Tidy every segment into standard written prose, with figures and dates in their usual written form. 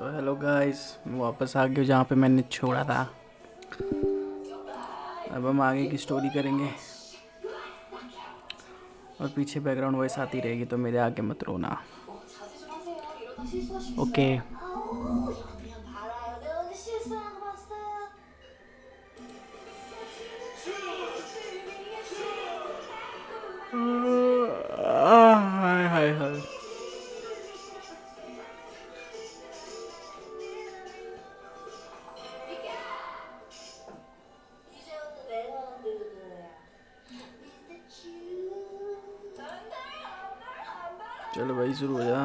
तो hello guys, मैं वापस आ गया जहाँ पे मैंने छोड़ा था। अब हम आगे की स्टोरी करेंगे और पीछे बैकग्राउंड वॉइस आती रहेगी, तो मेरे आगे मत रोना। ओके। हाय हाय हाय। चलो भाई, शुरू हो जा।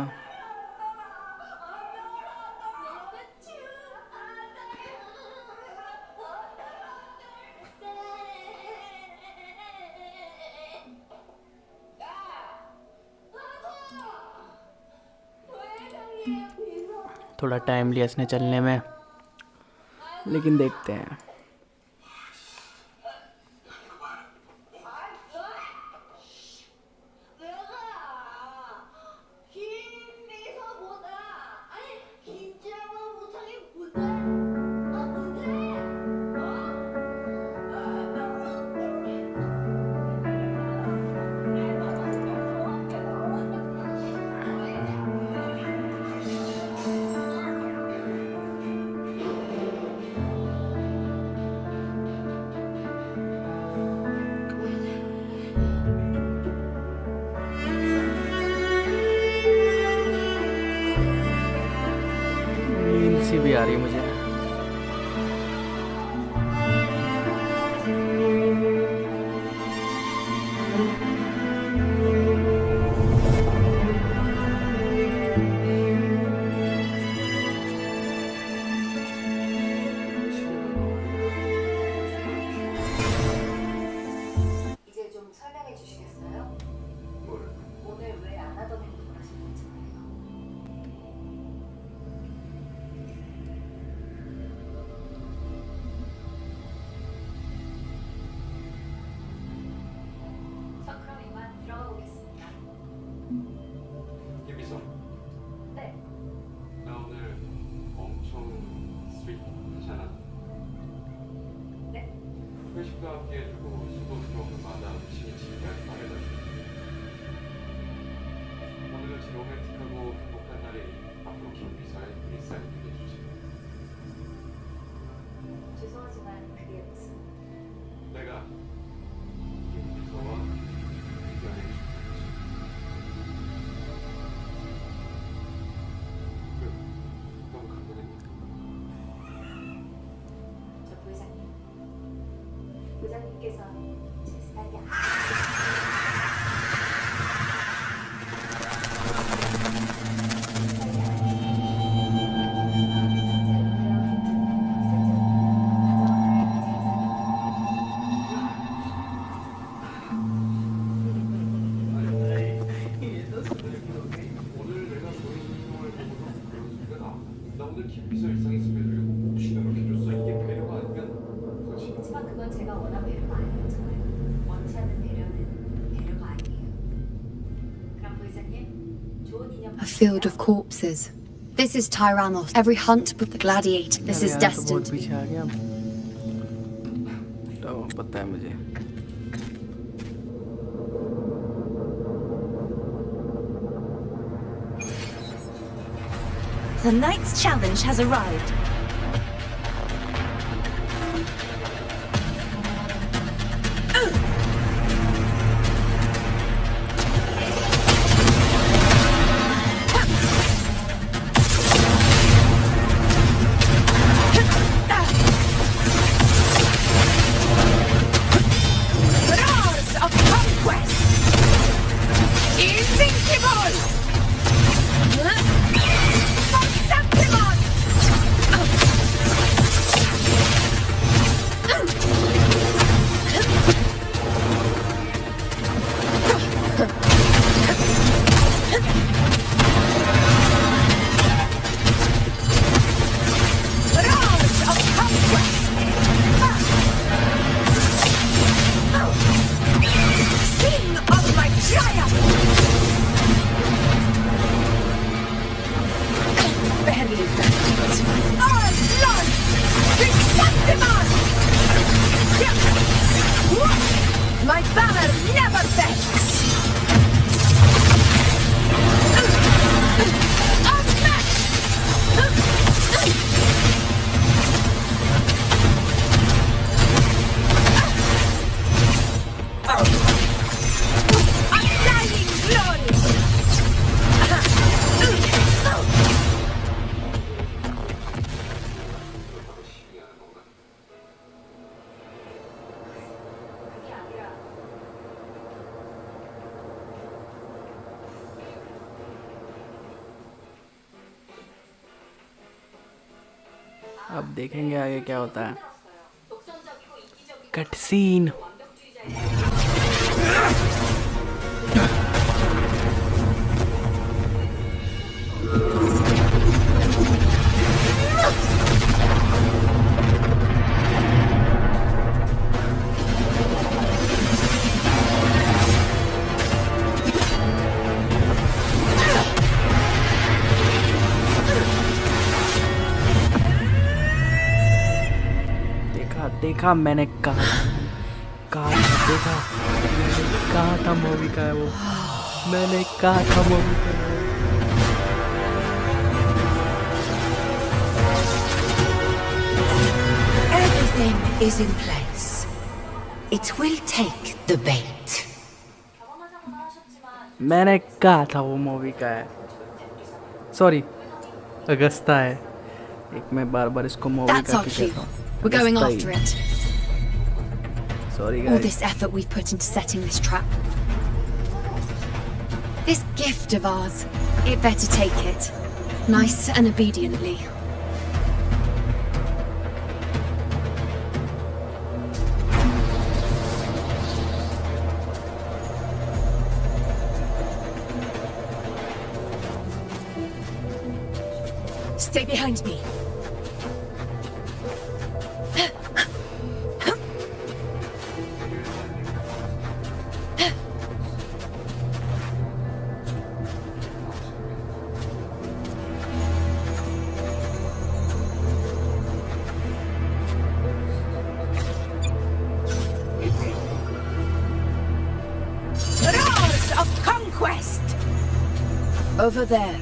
थोड़ा टाइम लिया इसने चलने में, लेकिन देखते हैं। नींद सी भी आ रही है मुझे। 이제 좀 설명해 주시겠어요? 오늘 왜 안 하던 행동을 하신 건지 말이에요. 저 그럼 이만 들어가 보겠습니다. 김비서, 네, 나 오늘 엄청 스윗하잖아. 네. 회식도 함께 해주고 수고 들어오는 마다 음식이 지금까지 말해가지고 오늘은 제 로맨틱하고 행복한 날이 앞으로 김비서의 일상이 되게해주지. 죄송하지만 그게 무슨 내가 김비서와 연애를 시작했지. 너무 감동했네. 저 부회장님. 부장님께서 제 스타일이 오늘 내가 보는 행동을 보고서 그런 소리가 나 오늘 김비서 일상에 스며들려고 혹시나 그렇게 줬어. 이게 배려가 아니면 그거지. 하지만 그건 제가 원한 배려가 아니었잖아요. 원치 않는 배려는 배려가 아니에요. 그럼 부회장님, 좋은 인연 A field of corpses. This is Tyrannos. Every hunt but the gladiator. This is अरे यार, तो destined बहुत to be. पीछे आ गया। तो पता है मुझे। The night's challenge has arrived. Bras of conquest! Invincible! Septimon! अब देखेंगे आगे क्या होता है। Cut scene. देखा मैंने कहा देखा मैंने कहा था मूवी का है वो। मैंने कहा था मूवी का है वो। Everything is in place. It will take the bait. मैंने कहा था वो मूवी का है। सॉरी, अगस्ता है। एक मैं बार बार इसको मूवी That's का our भी cue. कहता हूँ। We're going अगस्ता ही। after it. Sorry All guys। this effort we've put into setting this trap. This gift of ours, it better take it. Nice and obediently. Stay behind me. Roars of conquest! Over there.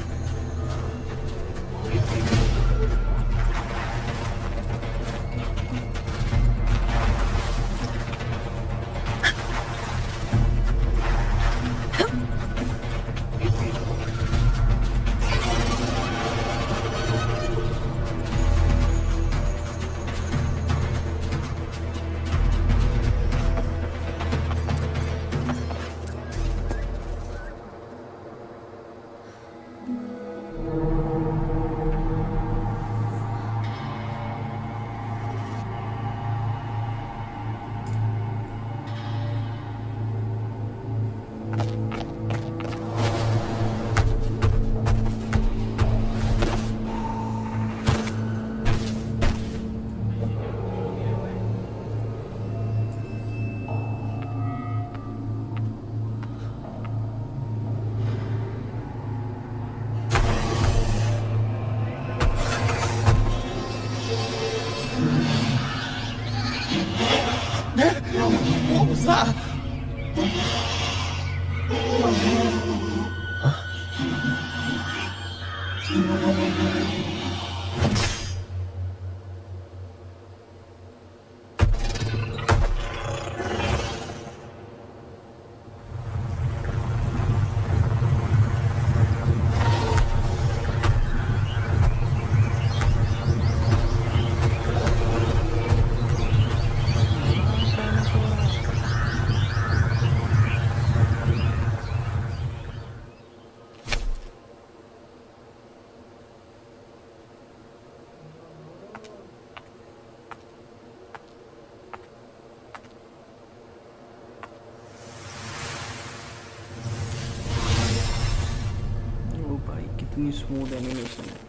कितनी smooth animation है।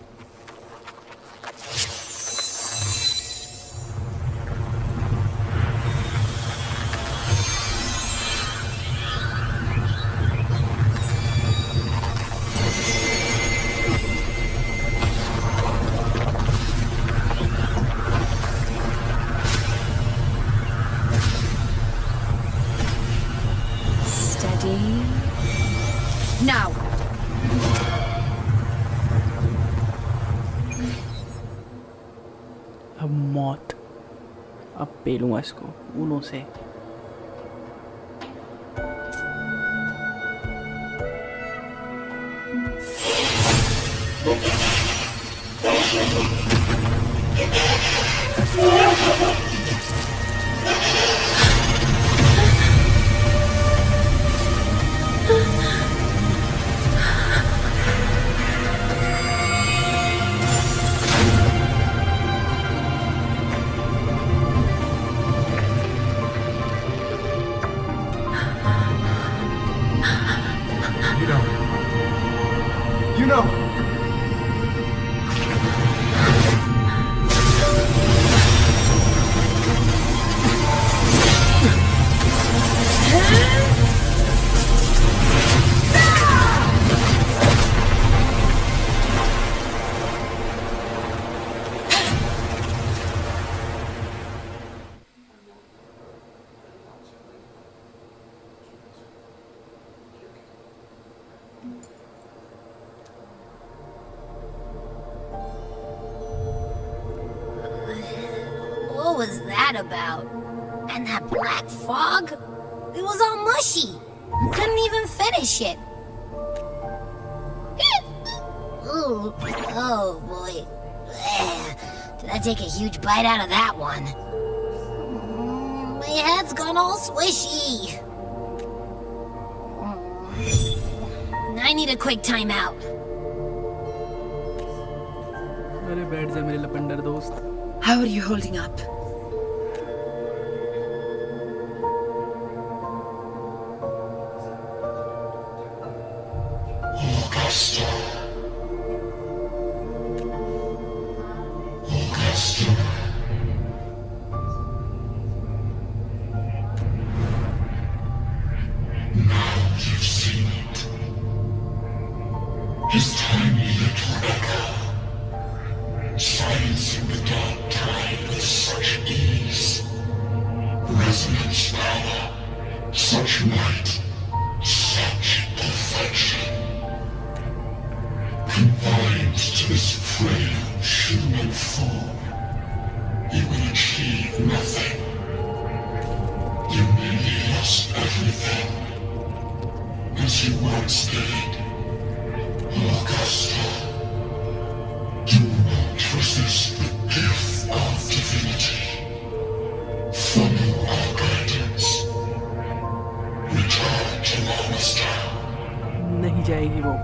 Steady. Now. अब मौत, अब पे लूँगा इसको उनों से। What was that about? And that black fog? It was all mushy. I couldn't even finish it. Ooh, oh boy. Did I take a huge bite out of that one? My head's gone all swishy. I need a quick timeout. अरे बैठ जा मेरे लपंडर दोस्त. How are you holding up? His tiny little echo, silencing the dark tide with such ease. Resonance power, such might, such perfection. Confined to this frail human form, you will achieve nothing. You nearly lost everything, as you once did. Augusta, do not resist the gift of divinity. Follow our guidance. Return to Augusta. नहीं जाएगी वो.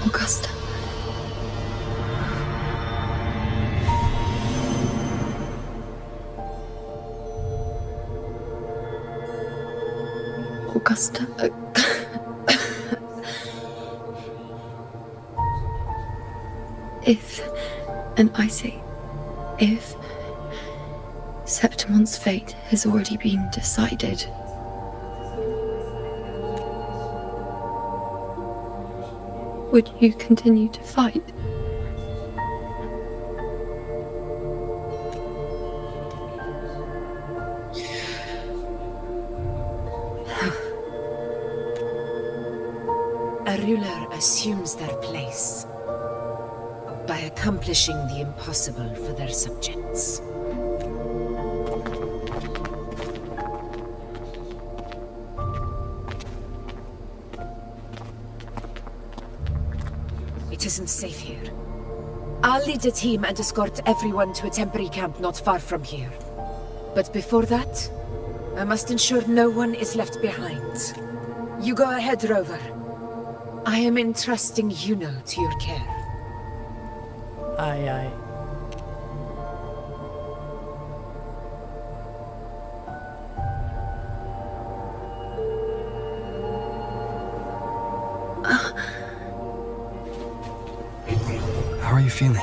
Augusta. Augusta. If, and I say, if Septimon's fate has already been decided, would you continue to fight? A ruler assumes their place by accomplishing the impossible for their subjects. It isn't safe here. I'll lead a team and escort everyone to a temporary camp not far from here. But before that, I must ensure no one is left behind. You go ahead, Rover. I am entrusting Yuno to your care. Aye, aye. How are you feeling?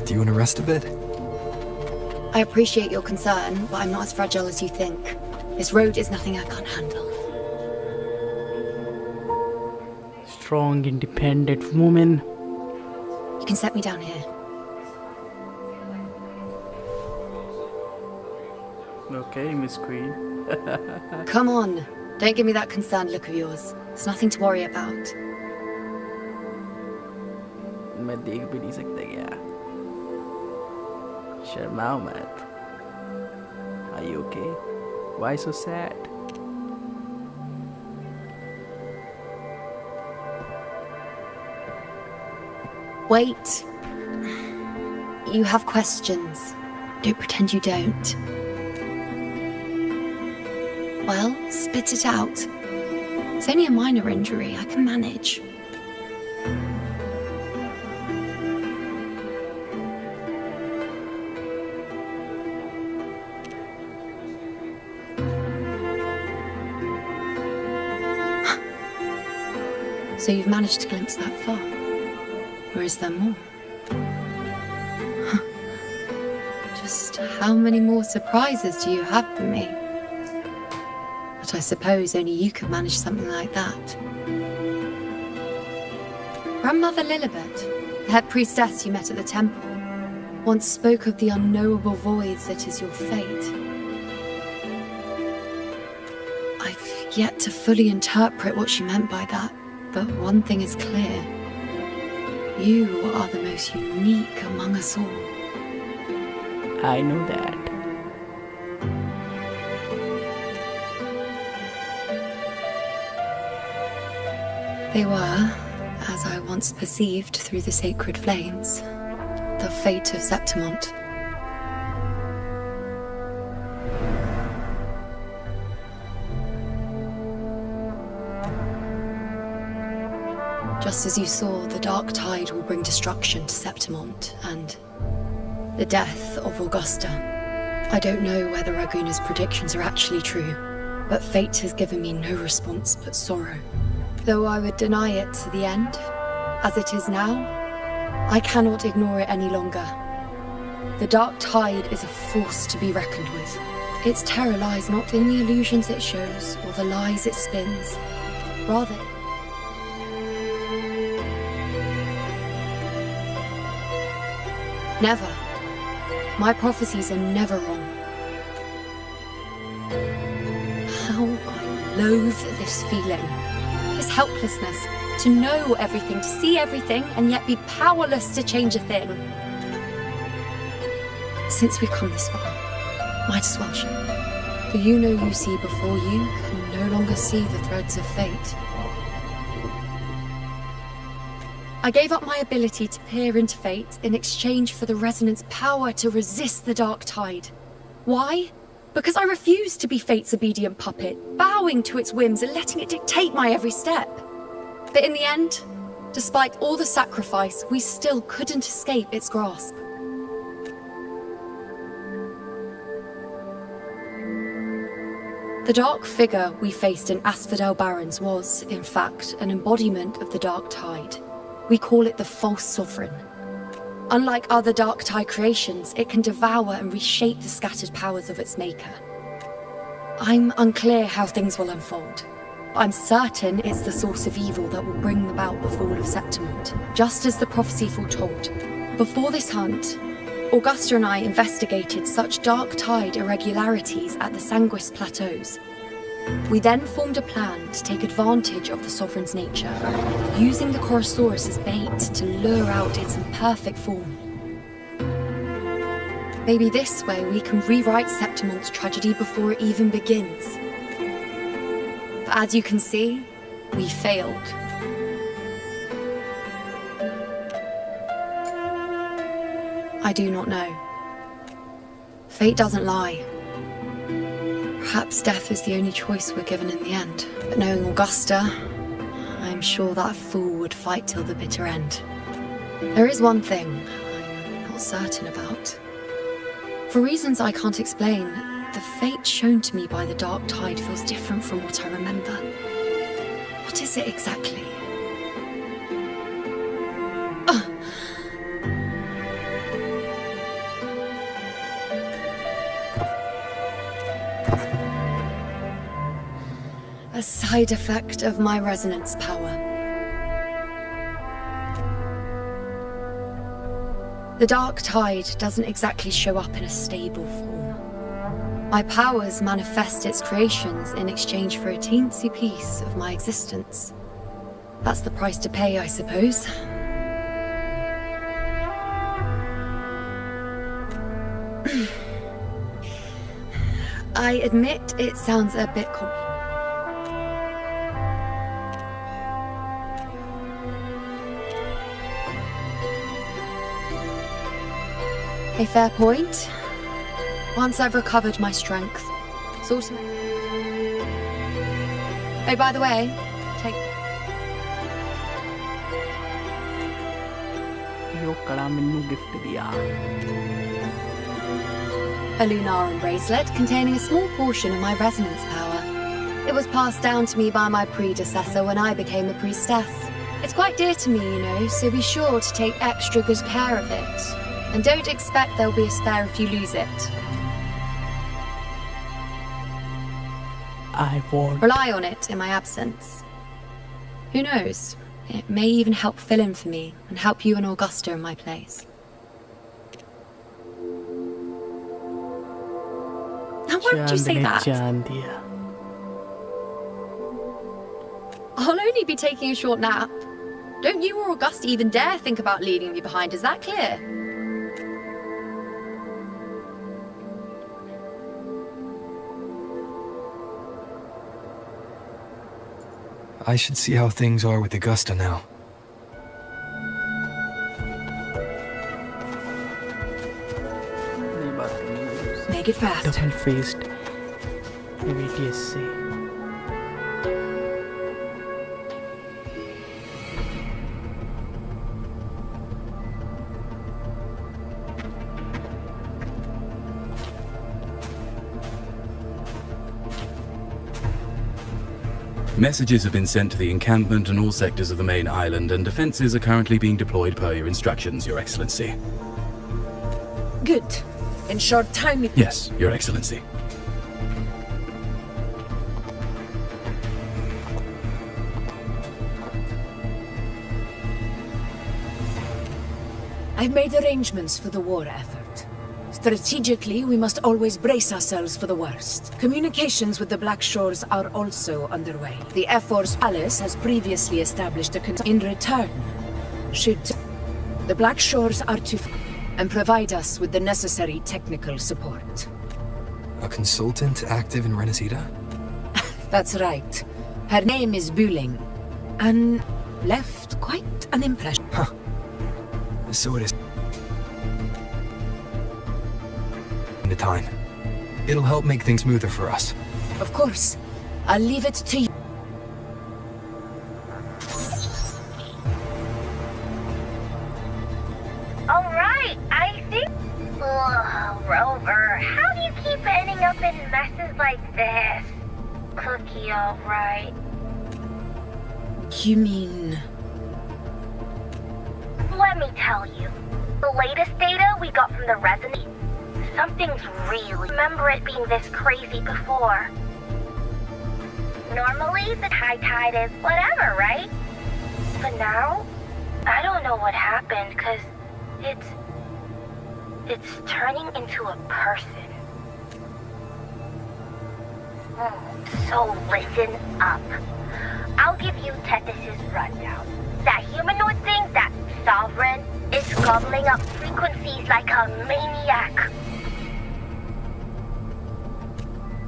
Do you want to rest a bit? I appreciate your concern, but I'm not as fragile as you think. This road is nothing I can't handle. Strong, independent woman. You can set me down here. Okay, Miss Queen. Come on. Don't give me that concerned look of yours. There's nothing to worry about. मैं देख भी नहीं सकता क्या? शर्माओ मत. Are you okay? Why so sad? Wait. You have questions. Don't pretend you don't. Well, spit it out. It's only a minor injury. I can manage. So you've managed to glimpse that far? Or is there more? Just how many more surprises do you have for me? But I suppose only you could manage something like that. Grandmother Lilibet, the head priestess you met at the temple, once spoke of the unknowable void that is your fate. yet to fully interpret what she meant by that. But one thing is clear. You are the most unique among us all. I know that. They were, as I once perceived through the sacred flames, the fate of Septimont. Just as you saw, the dark tide will bring destruction to Septimont and the death of Augusta. I don't know whether Raguna's predictions are actually true, but fate has given me no response but sorrow. Though I would deny it to the end, as it is now, I cannot ignore it any longer. The dark tide is a force to be reckoned with. Its terror lies not in the illusions it shows or the lies it spins. Rather, never. My prophecies are never wrong. How I loathe this feeling. This helplessness. To know everything, to see everything, and yet be powerless to change a thing. Since we've come this far, might as well show. The you see before you can no longer see the threads of fate. I gave up my ability to peer into fate in exchange for the resonance power to resist the dark tide. Why? Because I refused to be fate's obedient puppet, bowing to its whims and letting it dictate my every step. But in the end, despite all the sacrifice, we still couldn't escape its grasp. The dark figure we faced in Asphodel Barrens was, in fact, an embodiment of the dark tide. We call it the false sovereign. Unlike other dark tide creations, it can devour and reshape the scattered powers of its maker. I'm unclear how things will unfold. I'm certain it's the source of evil that will bring about the fall of Septimont, just as the prophecy foretold. Before this hunt, Augusta and I investigated such dark tide irregularities at the Sanguis Plateaus. We then formed a plan to take advantage of the Sovereign's nature, using the Chorosaurus as bait to lure out its imperfect form. Maybe this way we can rewrite Septimont's tragedy before it even begins. But as you can see, we failed. I do not know. Fate doesn't lie. Perhaps death is the only choice we're given in the end. But knowing Augusta, I'm sure that fool would fight till the bitter end. There is one thing I'm not certain about. For reasons I can't explain, the fate shown to me by the dark tide feels different from what I remember. What is it exactly? A side effect of my resonance power. The dark tide doesn't exactly show up in a stable form. My powers manifest its creations in exchange for a teensy piece of my existence. That's the price to pay, I suppose. I admit it sounds a bit complicated. A fair point. Once I've recovered my strength, sort of. Oh, by the way, take. यो कड़ा मैनू gift दिया. A lunarum bracelet containing a small portion of my resonance power. It was passed down to me by my predecessor when I became a priestess. It's quite dear to me, you know, so be sure to take extra good care of it. And don't expect there'll be a spare if you lose it. I won't. Rely on it in my absence. Who knows? It may even help fill in for me and help you and Augusta in my place. Now, why would you say that? चांद ने चांद दिया. only be taking a short nap. Don't you or Augusta even dare think about leaving me behind, is that clear? I should see how things are with Augusta now. नहीं बात करनी मुझे उससे। Make it fast. Double faced MATS से। Messages have been sent to the encampment and all sectors of the main island, and defenses are currently being deployed per your instructions, Your Excellency. Good. In short time, Yes, Your Excellency. I've made arrangements for the war effort. Strategically, we must always brace ourselves for the worst. Communications with the Black Shores are also underway. The Air Force Palace has previously established in return. The Black Shores are to and provide us with the necessary technical support. A consultant active in Renesita? That's right. Her name is Buling, and left quite an impression. So it is. The time. It'll help make things smoother for us. Of course. I'll leave it to you. All right, I think... Ugh, Rover, how do you keep ending up in messes like this? Cookie, all right. You mean... Let me tell you. The latest data we got from the resonance... Something's really... Remember it being this crazy before. Normally, the high tide is whatever, right? But now, I don't know what happened, because it's turning into a person. So listen up. I'll give you Tethys' rundown. That humanoid thing, that Sovereign, is gobbling up frequencies like a maniac.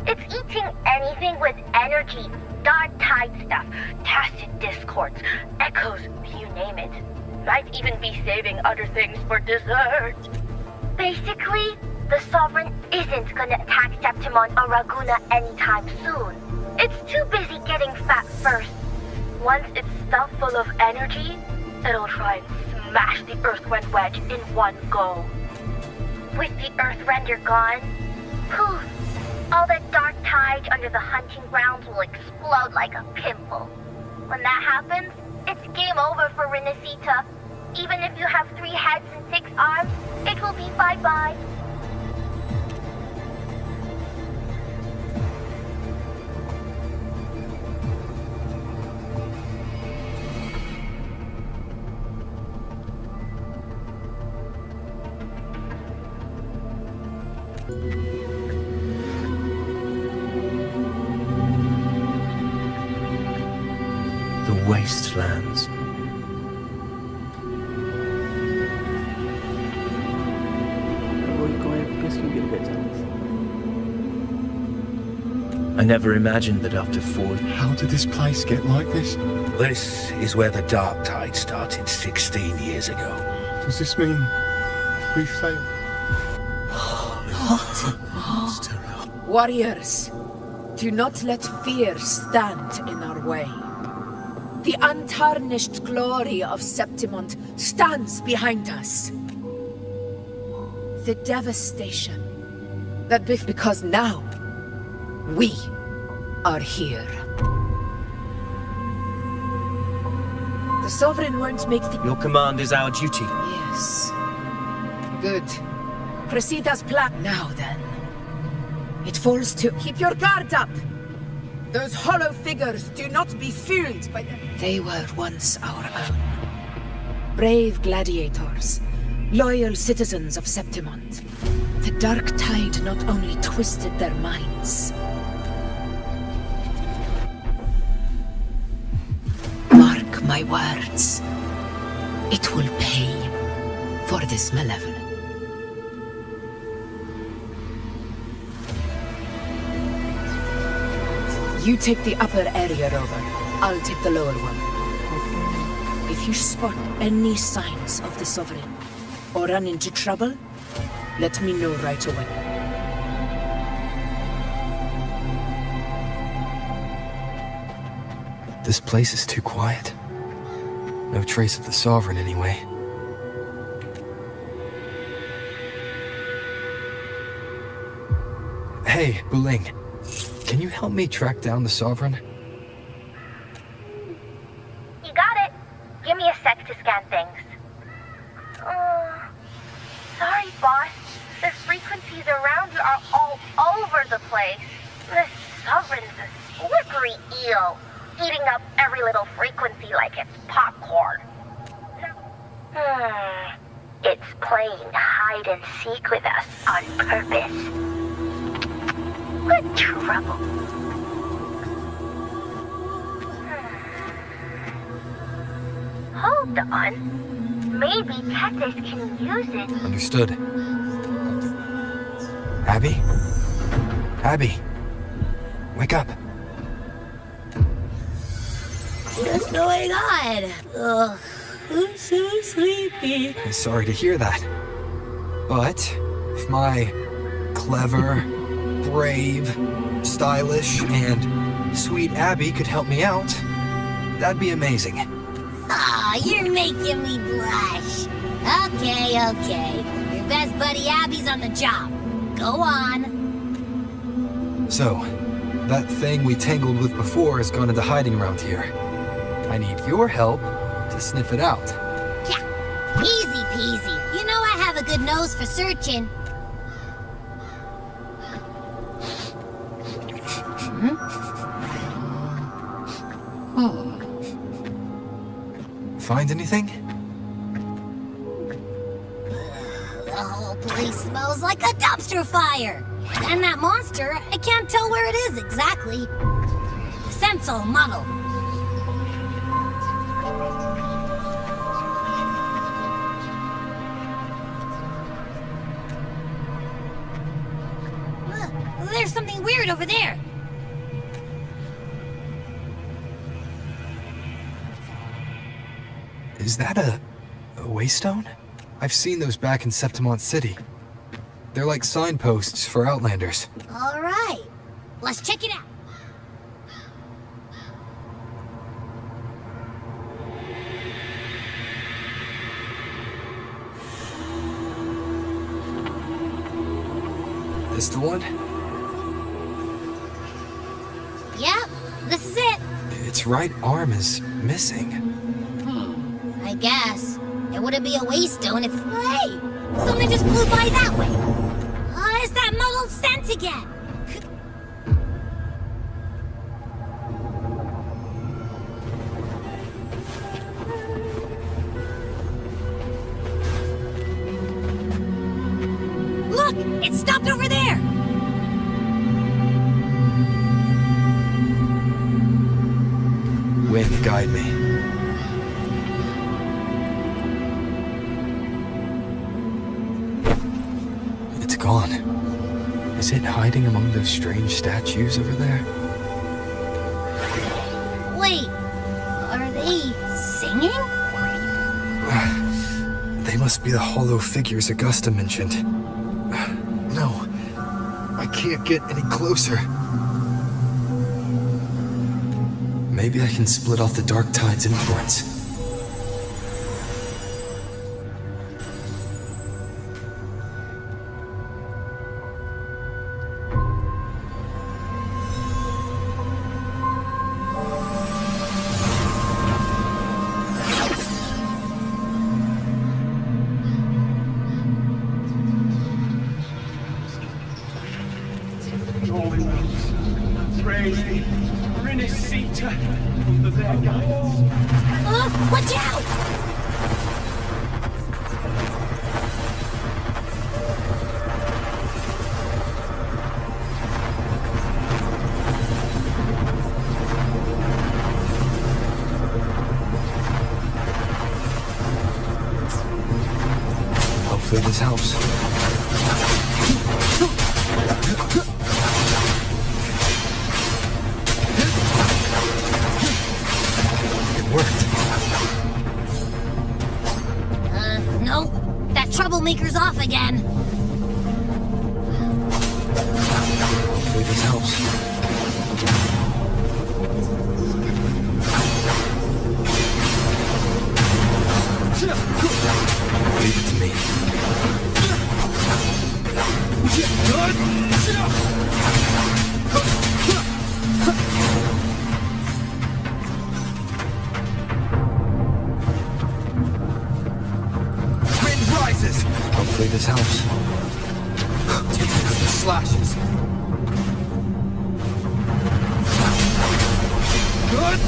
It's eating anything with energy, dark tide stuff, tacit discords, echoes, you name it. Might even be saving other things for dessert. Basically, the Sovereign isn't gonna attack Septimon or Raguna anytime soon. It's too busy getting fat first. Once it's stuffed full of energy, it'll try and smash the Earthrend wedge in one go. With the Earthrender gone, poof! All that dark tide under the hunting grounds will explode like a pimple. When that happens, it's game over for Renesita. Even if you have 3 heads and 6 arms, it will be bye-bye. The wastelands. I never imagined that after 4... How did this place get like this? This is where the dark tide started 16 years ago. Does this mean if we fail? Warriors, do not let fear stand in our way. The untarnished glory of Septimont stands behind us. The devastation that because now we are here. The Sovereign won't make the... Your command is our duty. Yes. Good. Proceed as planned. Now then. It falls to... Keep your guard up! Those hollow figures do not be fooled by them. They were once our own. Brave gladiators. Loyal citizens of Septimont. The dark tide not only twisted their minds... my words. It will pay for this malevolence. You take the upper area, Rover. I'll take the lower one. If you spot any signs of the Sovereign, or run into trouble, let me know right away. This place is too quiet. No trace of the Sovereign anyway. Hey, Buling. Can you help me track down the Sovereign? You got it. Give me a sec to scan things. Sorry, boss. The frequencies around you are all over the place. The Sovereign's a slippery eel, eating up every little frequency like it's popcorn. It's playing hide and seek with us on purpose. Good trouble. Hold on. Maybe Texas can use it. Understood. Abby? Abby? Wake up. What's going on? Ugh, I'm so sleepy. Sorry to hear that. But if my clever, brave, stylish, and sweet Abby could help me out, that'd be amazing. Aw, you're making me blush. Okay. Your best buddy Abby's on the job. Go on. So, that thing we tangled with before has gone into hiding around here. I need your help to sniff it out. Yeah, easy peasy. You know I have a good nose for searching. Find anything? The whole place smells like a dumpster fire. And that monster, I can't tell where it is exactly. The scent's all muddled. There's something weird over there. Is that a waystone? I've seen those back in Septimont City. They're like signposts for Outlanders. All right, let's check it out. This the one? Yep, this is it. Its right arm is missing. I guess. It wouldn't be a waystone if... Hey! Something just flew by that way! It's that muddled scent again! Look! It stopped over there! Wind, guide me. It's gone. Is it hiding among those strange statues over there? Wait, are they singing? They must be the hollow figures Augusta mentioned. No, I can't get any closer. Maybe I can split off the Dark Tide's influence. Praise the Renacita under their guidance. Watch out! this helps. It worked. No. That troublemaker's off again. Hopefully this helps. Leave it to me. Wind rises! Hopefully this helps. The slashes. Good!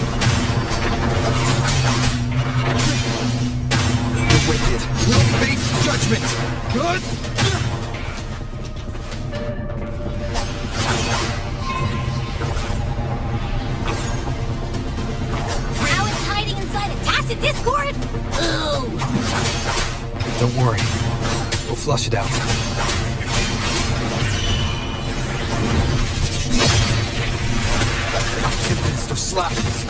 The wicked will face judgment! Good! Now it's hiding inside a tacit discord? Ooh! Don't worry. We'll flush it out. Tempest of slashes.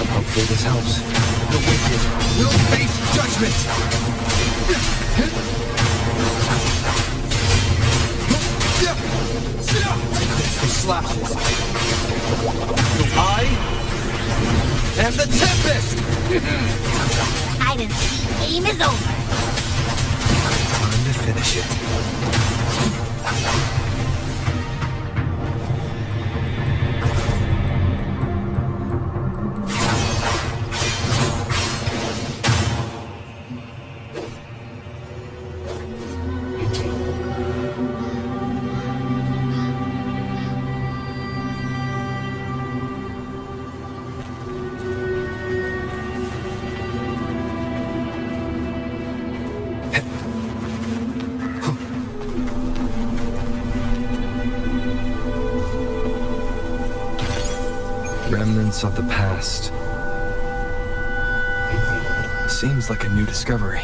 Hopefully this helps. The wicked will face judgment! Tempest of slashes. I am the Tempest! Hide and seek game is over. Time to finish it. Remnants of the past. Seems like a new discovery.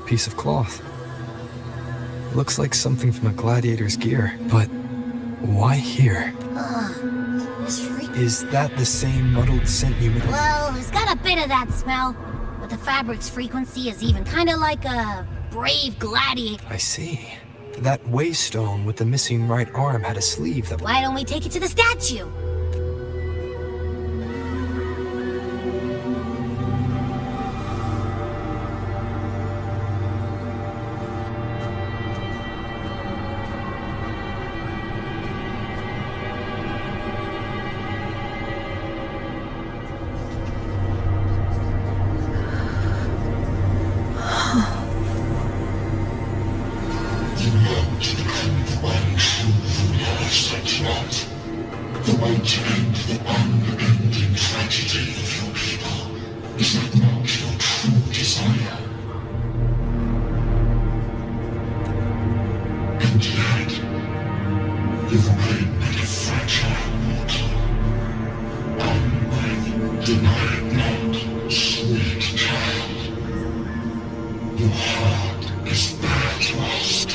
Piece of cloth. Looks like something from a gladiator's gear, but why here? This freak. Is that the same muddled scent you made? Well, it's got a bit of that smell, but the fabric's frequency is even kind of like a brave gladiator. I see. That waystone with the missing right arm had a sleeve that... Why don't we take it to the statue? Your heart is bare to us,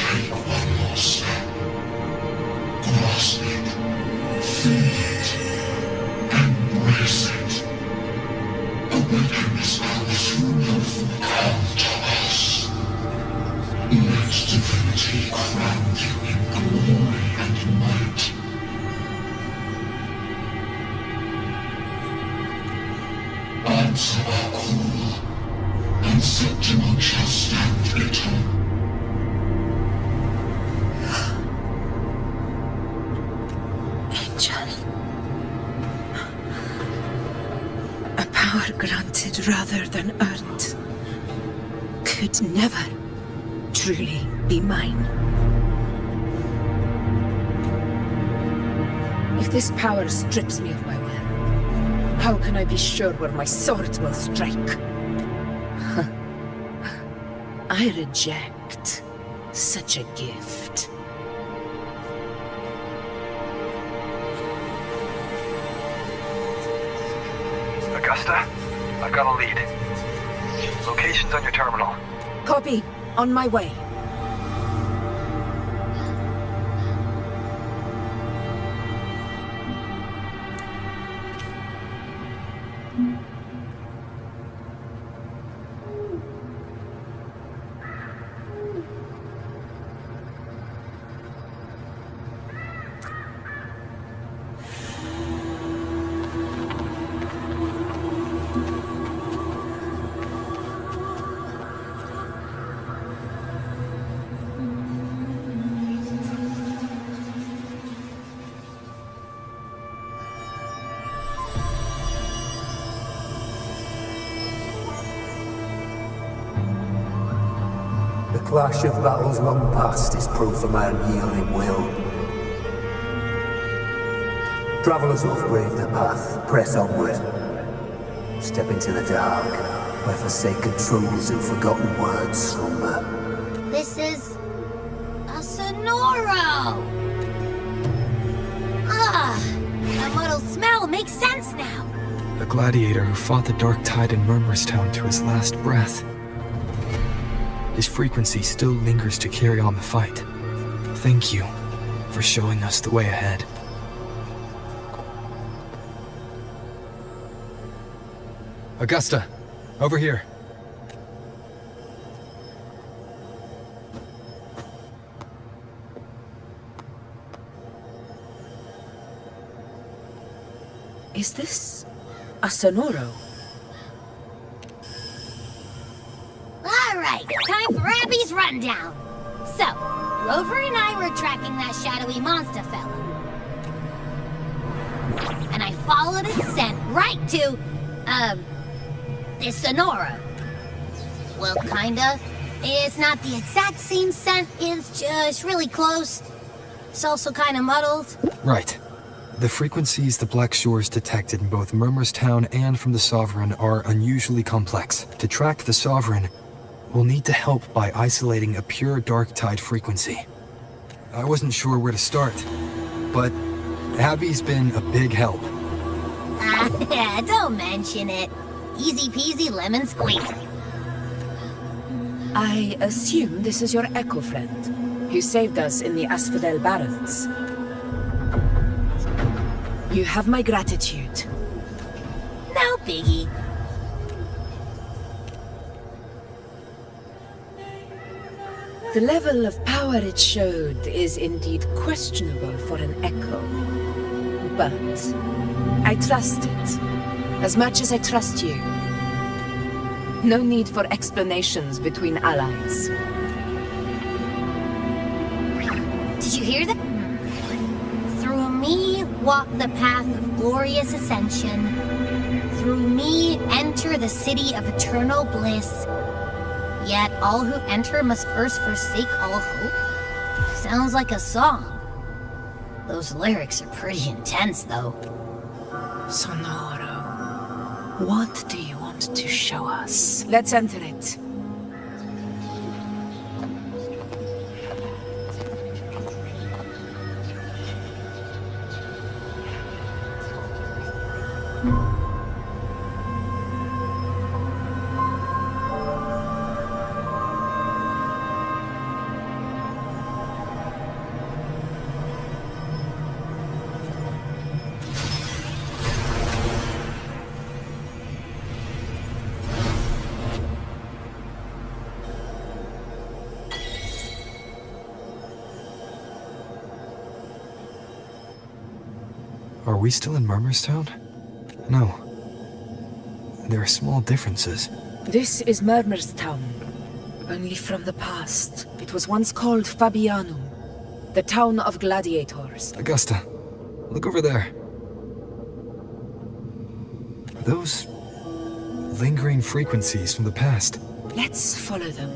rather than earned could never truly be mine. If this power strips me of my will, how can I be sure where my sword will strike? I reject such a gift. Augusta, I've got a lead. Location's on your terminal. Copy. On my way. The clash of battles long past is proof of my unyielding will. Travelers who have braved the path, press onward. Step into the dark, where forsaken truths and forgotten words slumber. This is a Sonoro! Ah, that muddled smell makes sense now. The gladiator who fought the dark tide in Murmurstown to his last breath. His frequency still lingers to carry on the fight. Thank you for showing us the way ahead. Augusta, over here. Is this a Sonoro? Alright, time for Abby's rundown. So, Rover and I were tracking that shadowy monster fella. And I followed its scent right to, this Sonora. Well, kinda. It's not the exact same scent, it's just really close. It's also kinda muddled. Right. The frequencies the Black Shores detected in both Murmurstown and from the Sovereign are unusually complex. To track the Sovereign, we'll need to help by isolating a pure dark tide frequency. I wasn't sure where to start, but Abby's been a big help. Don't mention it. Easy peasy lemon squeezy. I assume this is your Echo friend, who saved us in the Asphodel Barrens. You have my gratitude. No biggie. The level of power it showed is indeed questionable for an Echo. But I trust it, as much as I trust you. No need for explanations between allies. Did you hear that? Through me walk the path of glorious ascension. Through me enter the city of eternal bliss. Yet all who enter must first forsake all hope? Sounds like a song. Those lyrics are pretty intense, though. Sonoro, what do you want to show us? Let's enter it. Are we still in Murmurstown? No. There are small differences. This is Murmurstown, only from the past. It was once called Fabianum, the town of gladiators. Augusta, look over there. lingering frequencies from the past. Let's follow them.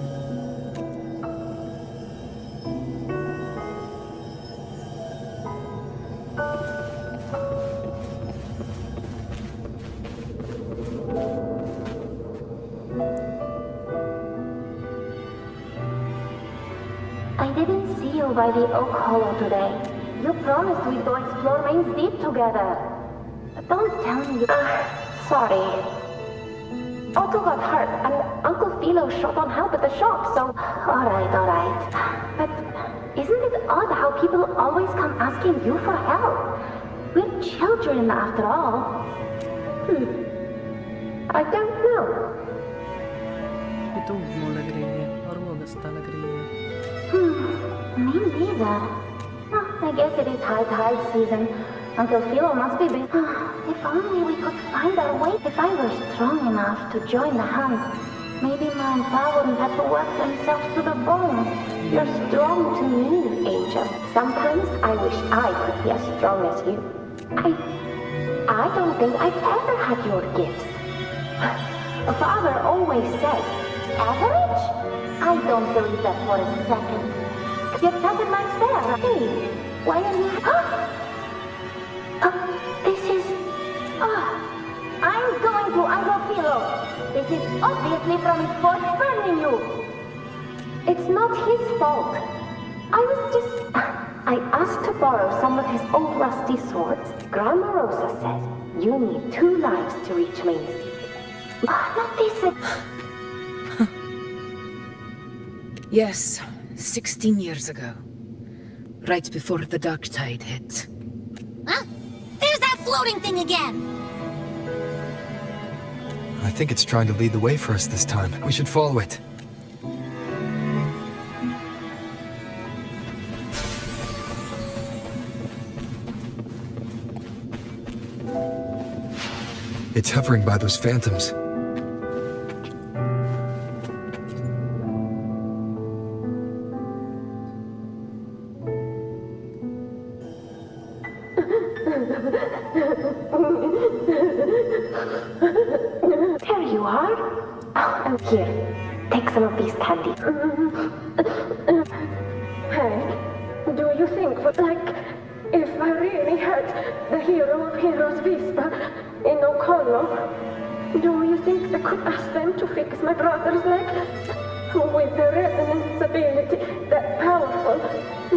I didn't see you by the Oak Hollow today. You promised we'd go explore Main's Deep together. Don't tell me. Sorry. Otto got hurt, and Uncle Philo shot on help at the shop, so... Alright. But isn't it odd how people always come asking you for help? We're children, after all. I don't know. itu mau लग रही है और वो Agusta लग रही है. Me neither. I guess it is high tide season. Uncle Philo must be busy. If only we could find our way. If I were strong enough to join the hunt, maybe Mom and Pa wouldn't have to work themselves to the bone. You're strong to me, Angel. Sometimes I wish I could be as strong as you. I don't think I've ever had your gifts. Father always said, average? I don't believe that for a second. Your cousin Mike's there. Hey, why are you... this is... I'm going to Uncle Philo. This is obviously from his force burning you. It's not his fault. I asked to borrow some of his old rusty swords. Grandma Rosa said, you need 2 lives to reach Main Street. Not this... Yes, 16 years ago. Right before the dark tide hit. Huh? There's that floating thing again! I think it's trying to lead the way for us this time. We should follow it. It's hovering by those phantoms. There you are. Oh, here, take some of these candy. Hey, do you think, if I really had the hero of heroes Vispa in Oak Hollow, do you think I could ask them to fix my brother's leg? With the resonance ability that powerful,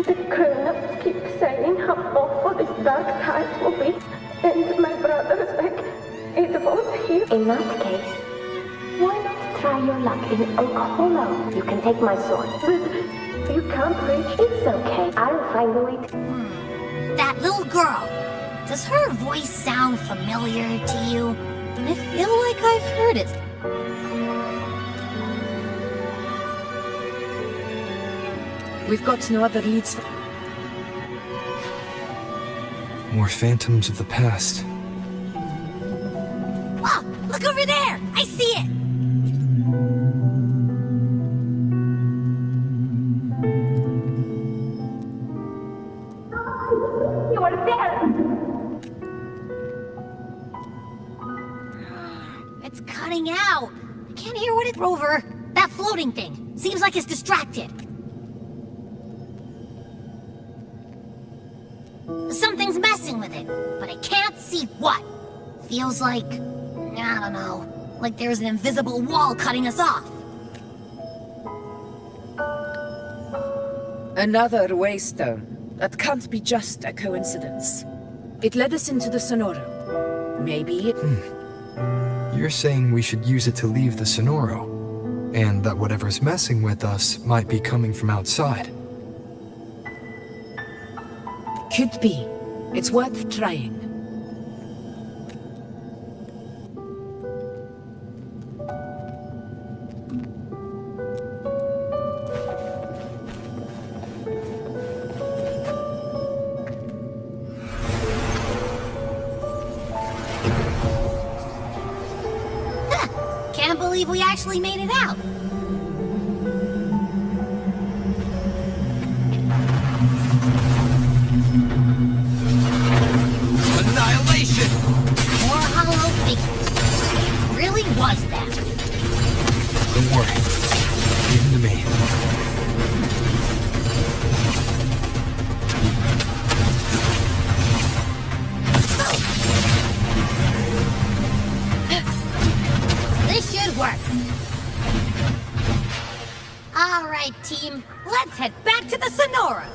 the grown-ups keep saying how awful this dark tide will be, and my brother's leg, it won't heal. In that case, why not try your luck in Oak Hollow? You can take my sword. But you can't reach. It's okay. I'll find a way to... That little girl. Does her voice sound familiar to you? I feel like I've heard it. We've got no other leads. More phantoms of the past. Whoa! Look over there! I see it! You are there! It's cutting out. I can't hear what it... Rover, that floating thing. Seems like it's distracted. Something's messing with it, but I can't see what. Feels like, I don't know, like there's an invisible wall cutting us off. Another waystone. That can't be just a coincidence. It led us into the Sonoro. Maybe it... You're saying we should use it to leave the Sonoro, and that whatever's messing with us might be coming from outside. Could be. It's worth trying. Can't believe we actually made it out. Annihilation! More hollow figures. It really was that. work! All right, team. Let's head back to the Sonora.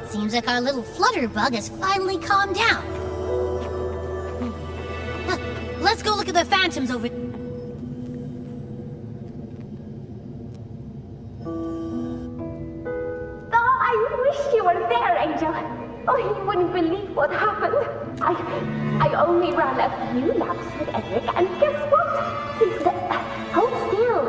Seems like our little flutterbug has finally calmed down. Let's go look at the phantoms over... Oh, I wish you were there, Angel. Oh, you wouldn't believe what happened. I only ran a few laps with Edric, and guess what? Hold still.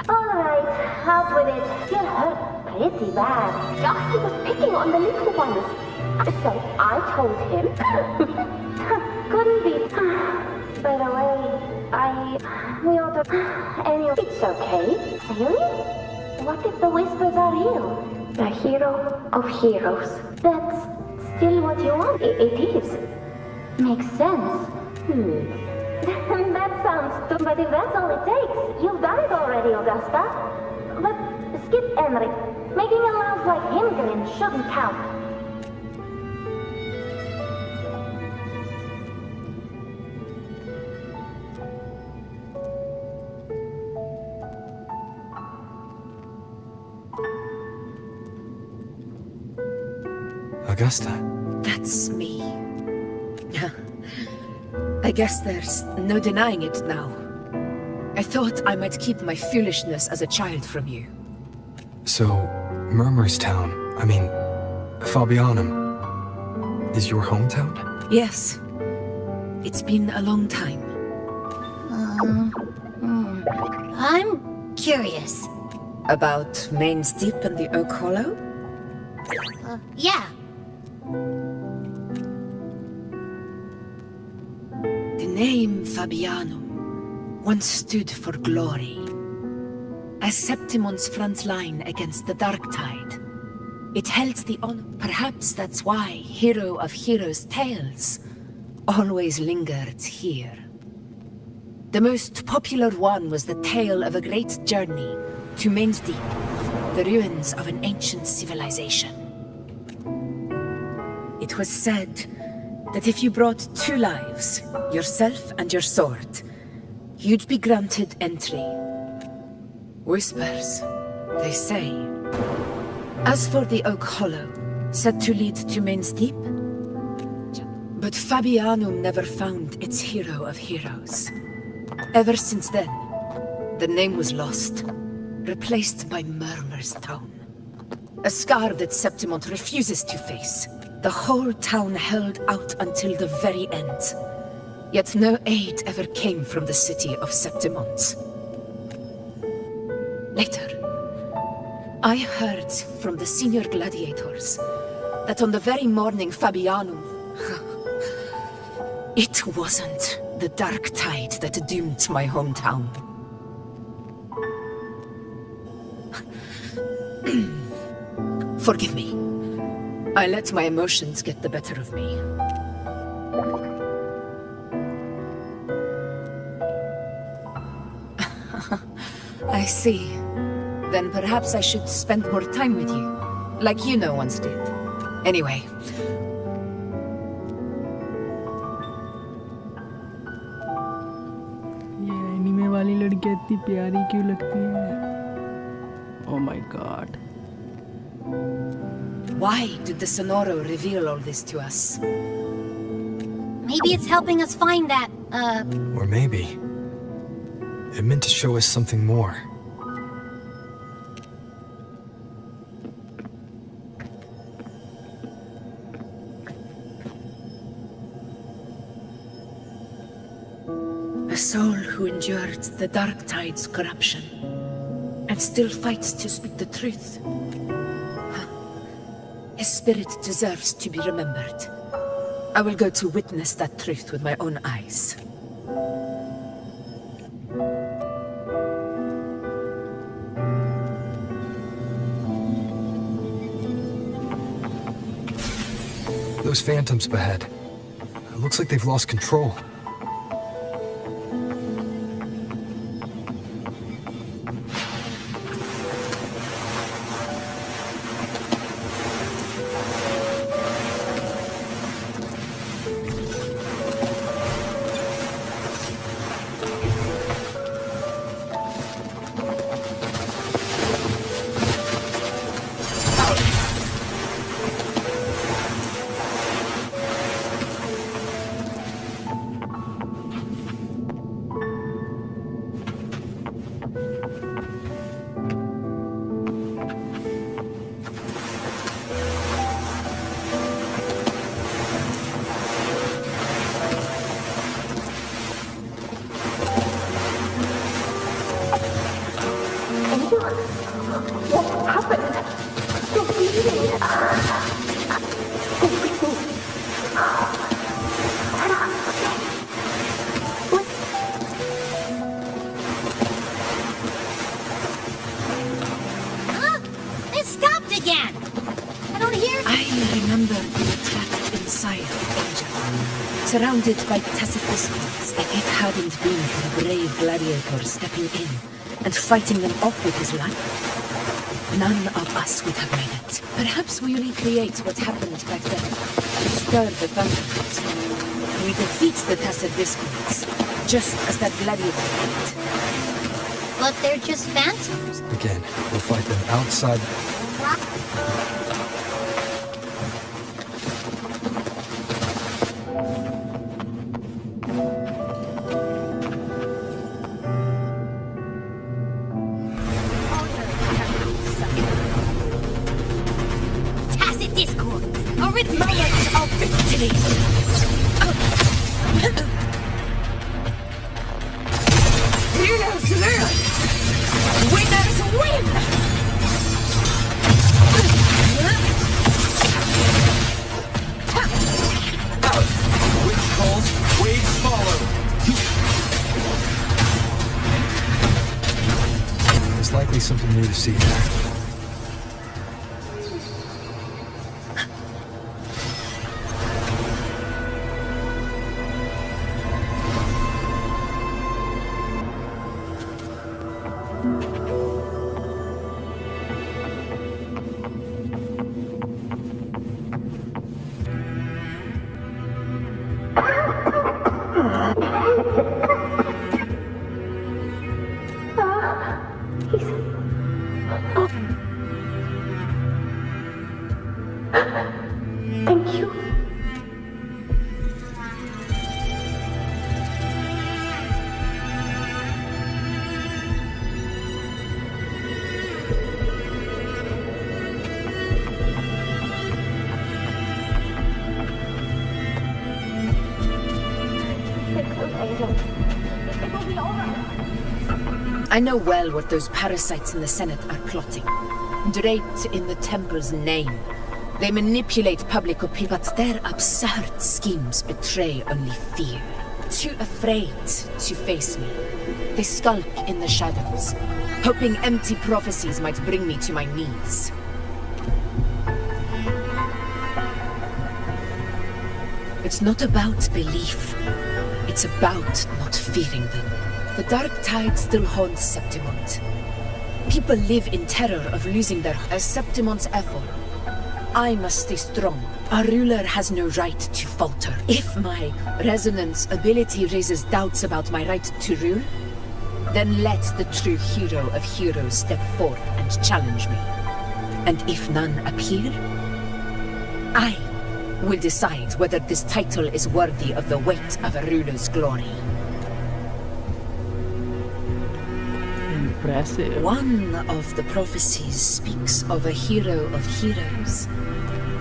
All right, out with it. You're hurt pretty bad. Oh, he was picking on the little ones. So I told him. Couldn't be. By the way, we ought to... Anyway, it's okay. Really? What if the whispers are real? The hero of heroes. That's still what you want? It is. Makes sense. That sounds stupid, but if that's all it takes, you've done it already, Augusta. But skip Emmerich. Making a laugh like Himgrim shouldn't count. Augusta. That's me. I guess there's no denying it now. I thought I might keep my foolishness as a child from you. So, Murmurstown, Fabianum, is your hometown? Yes. It's been a long time. I'm curious. About Main's Deep and the Oak Hollow? Yeah. The name Fabianum once stood for glory. As Septimon's front line against the Dark Tide, it held the honor. Perhaps that's why Hero of Heroes' tales always lingered here. The most popular one was the tale of a great journey to Main's Deep, the ruins of an ancient civilization. It was said that if you brought 2 lives, yourself and your sword, you'd be granted entry. Whispers, they say. As for the Oak Hollow, said to lead to Main's Deep, but Fabianum never found its hero of heroes. Ever since then, the name was lost, replaced by Murmurstown. A scar that Septimont refuses to face. The whole town held out until the very end. Yet no aid ever came from the city of Septimont. Later, I heard from the senior gladiators that on the very morning Fabianum... it wasn't the Dark Tide that doomed my hometown. Forgive me. I let my emotions get the better of me. I see. Then perhaps I should spend more time with you, like you once did. Anyway. ये anime वाली लड़कियां इतनी प्यारी क्यों लगती हैं? Oh my God. Why did the Sonoro reveal all this to us? Maybe it's helping us find that, Or maybe it meant to show us something more. A soul who endured the Dark Tide's corruption and still fights to speak the truth. His spirit deserves to be remembered. I will go to witness that truth with my own eyes. Those phantoms ahead. It looks like they've lost control. Surrounded by tacit discords, if it hadn't been for a brave gladiator stepping in and fighting them off with his life, none of us would have made it. Perhaps we recreate what happened back then, to stir the phantoms. We defeat the tacit discords, just as that gladiator did. But they're just phantoms. Again, we'll fight them outside. Tacit discord. A rhythm. Moment of victory! Heroes learn! Winners win! Witch calls, waves follow. There's likely something new to see there. Thank you. I know well what those parasites in the Senate are plotting. Draped in the temple's name, they manipulate public opinion, but their absurd schemes betray only fear. Too afraid to face me, they skulk in the shadows, hoping empty prophecies might bring me to my knees. It's not about belief. It's about not fearing them. The dark tide still haunts Septimont. People live in terror of losing their... As Septimont's effort, I must stay strong. Our ruler has no right to falter. If my resonance ability raises doubts about my right to rule, then let the true hero of heroes step forth and challenge me. And if none appear, I will decide whether this title is worthy of the weight of a ruler's glory. Impressive. One of the prophecies speaks of a hero of heroes,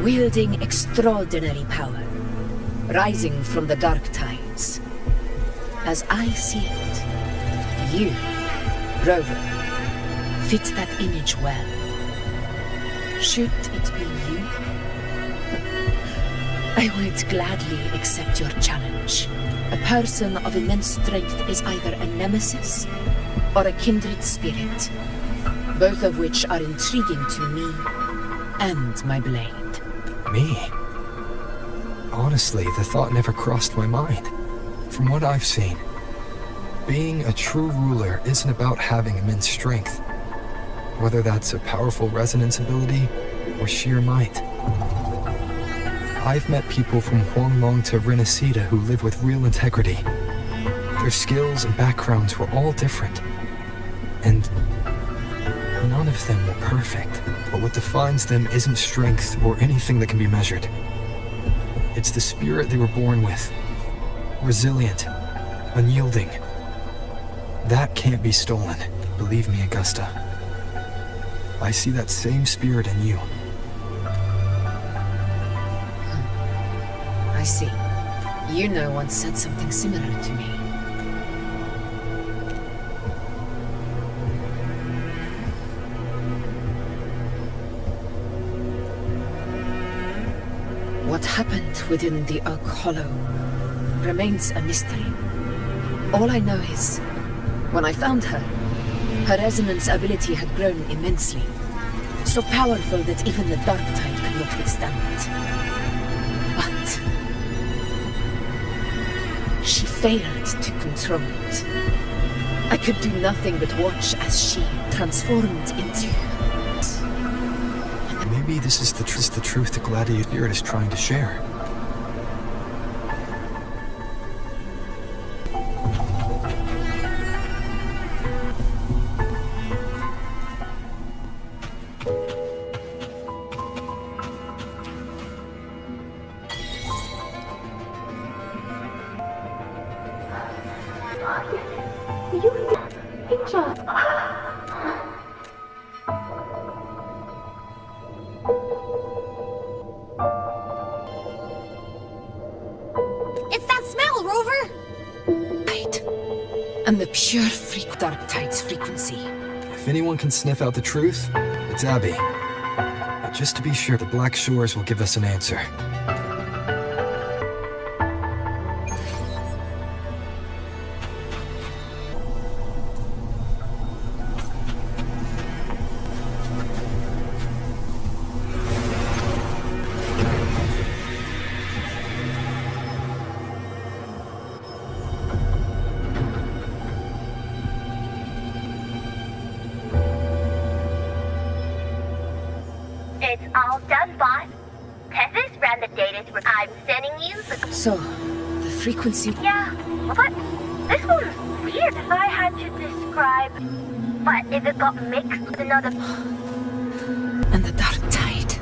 wielding extraordinary power, rising from the dark tides. As I see it, you, Rover, fit that image well. Should it be you? I would gladly accept your challenge. A person of immense strength is either a nemesis or a kindred spirit, both of which are intriguing to me and my blade. Me? Honestly, the thought never crossed my mind. From what I've seen, being a true ruler isn't about having immense strength, whether that's a powerful resonance ability or sheer might. I've met people from Huanglong to Renacida who live with real integrity. Their skills and backgrounds were all different, and none of them were perfect. But what defines them isn't strength or anything that can be measured. It's the spirit they were born with. Resilient, unyielding. That can't be stolen. Believe me, Augusta. I see that same spirit in you. I see. Yuno once said something similar to me. What happened within the Oak Hollow remains a mystery. All I know is, when I found her, her resonance ability had grown immensely, so powerful that even the Dark Tide could not withstand it. But failed to control it. I could do nothing but watch as she transformed into... Maybe this is the truth the Gladiator spirit is trying to share. It's that smell, Rover! Light. And the pure dark tide's frequency. If anyone can sniff out the truth, it's Abby. But just to be sure, the Black Shores will give us an answer. It's all done, boss. Tethys ran the data through. I'm sending you the... So, the frequency... Yeah, but this one's weird if I had to describe... But if it got mixed with another... And the dark tide.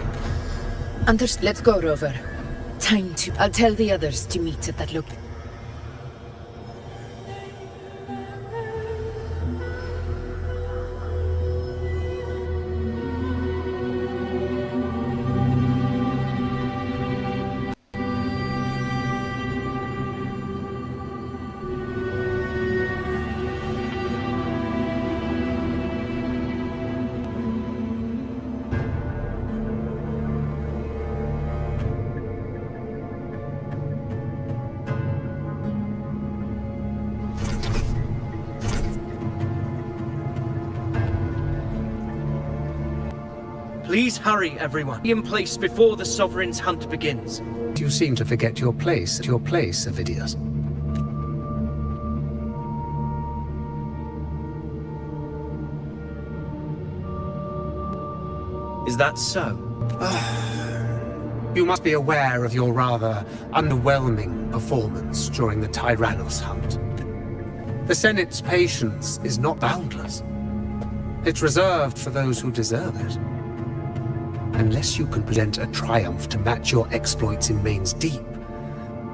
Let's go, Rover. Time to... I'll tell the others to meet at that location. Please hurry, everyone. Be in place before the Sovereign's hunt begins. You seem to forget your place, Avidius. Is that so? You must be aware of your rather underwhelming performance during the Tyrannos hunt. The Senate's patience is not boundless. It's reserved for those who deserve it. Unless you can present a triumph to match your exploits in Main's Deep,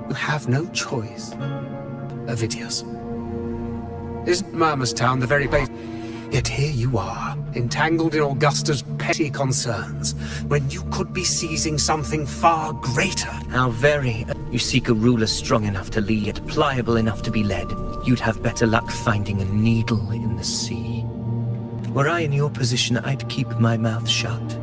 you have no choice. Avidius. Isn't Murmustown the very base? Yet here you are, entangled in Augusta's petty concerns, when you could be seizing something far greater. How very... You seek a ruler strong enough to lead, yet pliable enough to be led. You'd have better luck finding a needle in the sea. Were I in your position, I'd keep my mouth shut.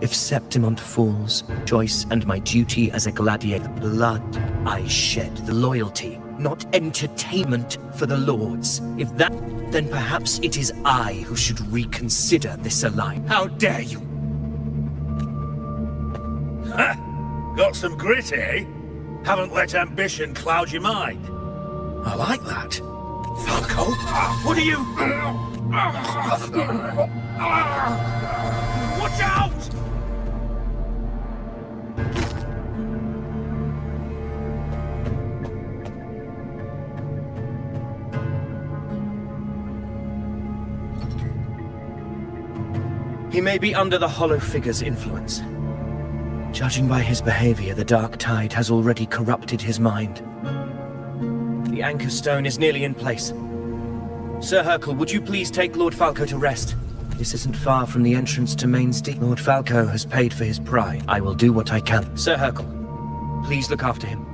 If Septimont falls, choice and my duty as a gladiator, blood I shed, the loyalty, not entertainment for the lords. If that, then perhaps it is I who should reconsider this alliance. How dare you! Got some grit, eh? Haven't let ambition cloud your mind. I like that. Falco, what are you... Watch out! He may be under the Hollow Figure's influence. Judging by his behavior, the Dark Tide has already corrupted his mind. The Anchor Stone is nearly in place. Sir Hercule, would you please take Lord Falco to rest? This isn't far from the entrance to Main's Deep. Lord Falco has paid for his pride. I will do what I can. Sir Hercule, please look after him.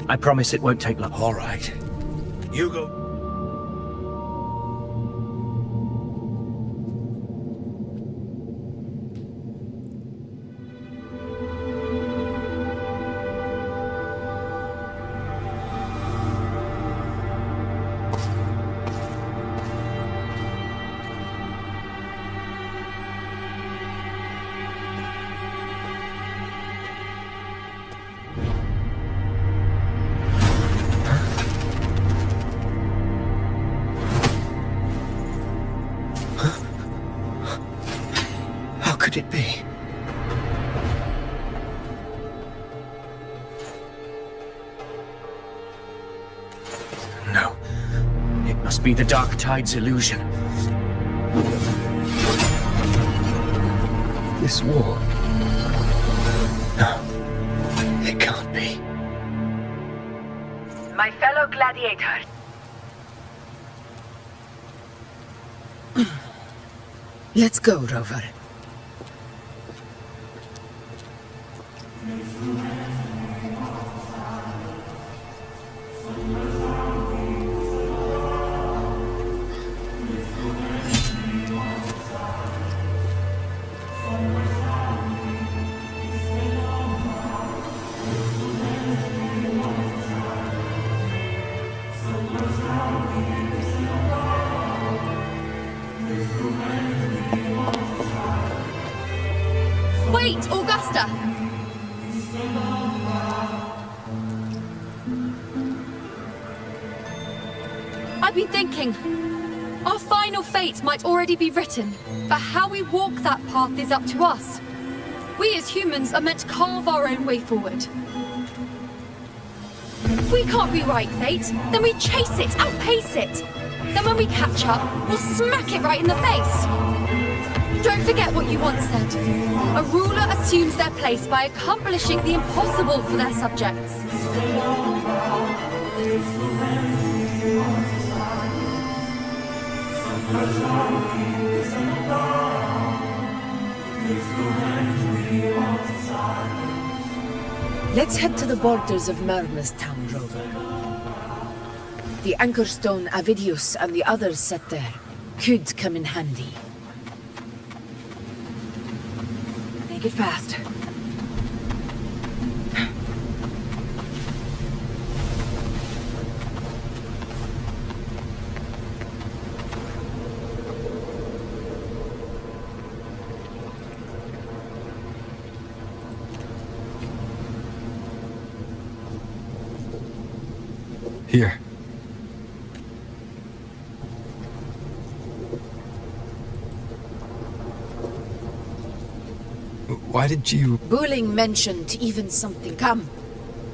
I promise it won't take long. All right. You go... could it be? No. It must be the Dark Tide's illusion. This wall. No. It can't be. My fellow gladiators. Let's go, Rover. Wait, Augusta! I've been thinking. Our final fate might already be written, but how we walk that path is up to us. We as humans are meant to carve our own way forward. If we can't rewrite fate, then we chase it, outpace it. Then when we catch up, we'll smack it right in the face. Don't forget what you once said. A ruler assumes their place by accomplishing the impossible for their subjects. Let's head to the borders of Merma's town, Rover. The anchor stone Avidius and the others set there could come in handy. Make it fast. Here. Why did you... Bulling mentioned even something. Come.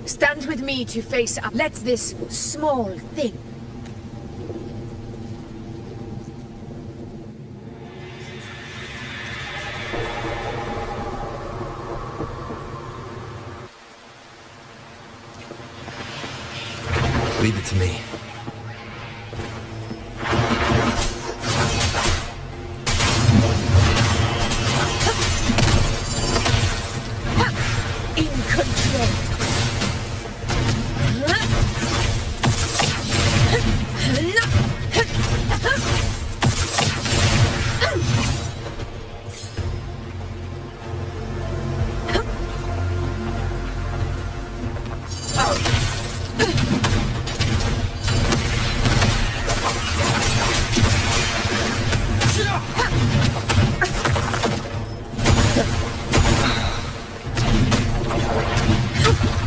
Stand with me to face up. Let this small thing. Leave it to me. In control.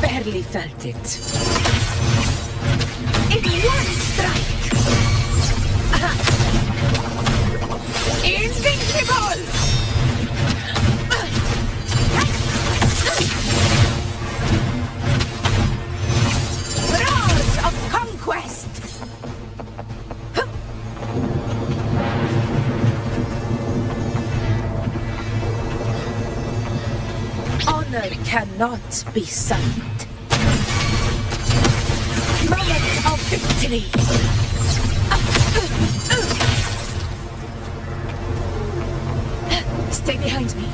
Barely felt it. In one strike! Invincible! Roars of conquest! Honor cannot be signed. Moment of victory! Stay behind me.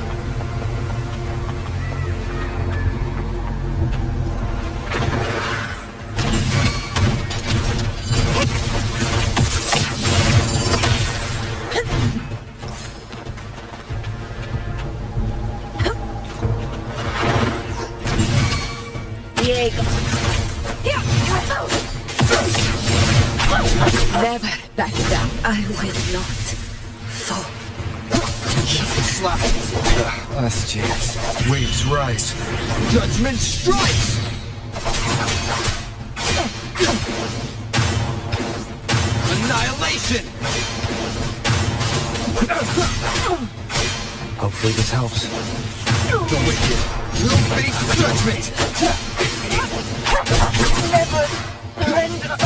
Diego. Never back down. I will not fall. Slap. Last chance. Waves rise. Judgment strikes! Annihilation! Hopefully this helps. The wicked will face judgment! Never surrender!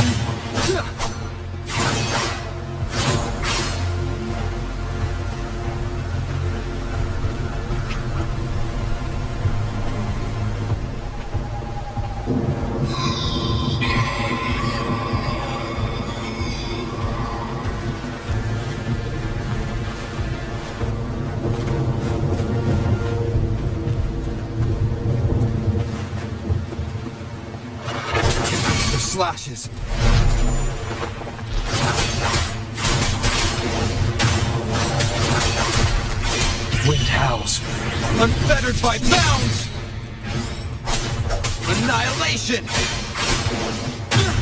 The slashes. Wind howls. Unfettered by bounds! Annihilation!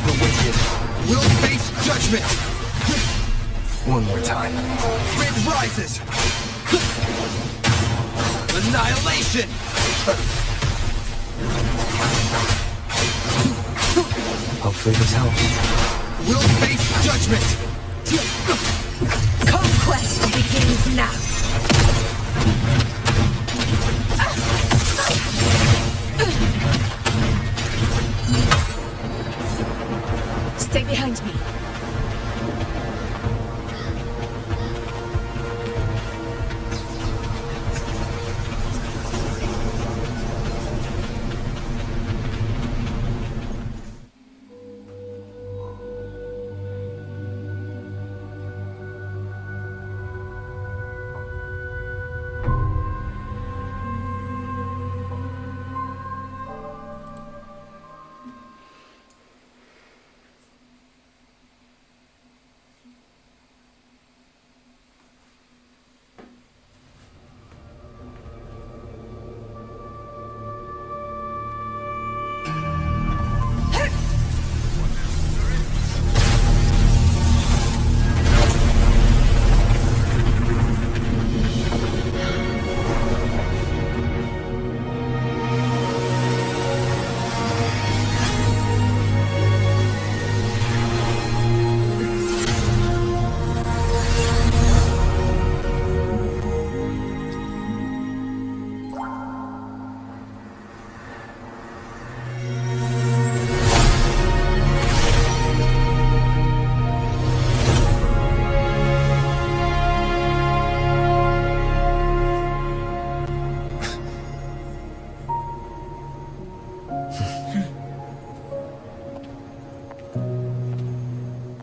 The wicked will face judgment! One more time. Wind rises! Annihilation! Hopefully this helps. Will face judgment! Conquest begins now. Stay behind me.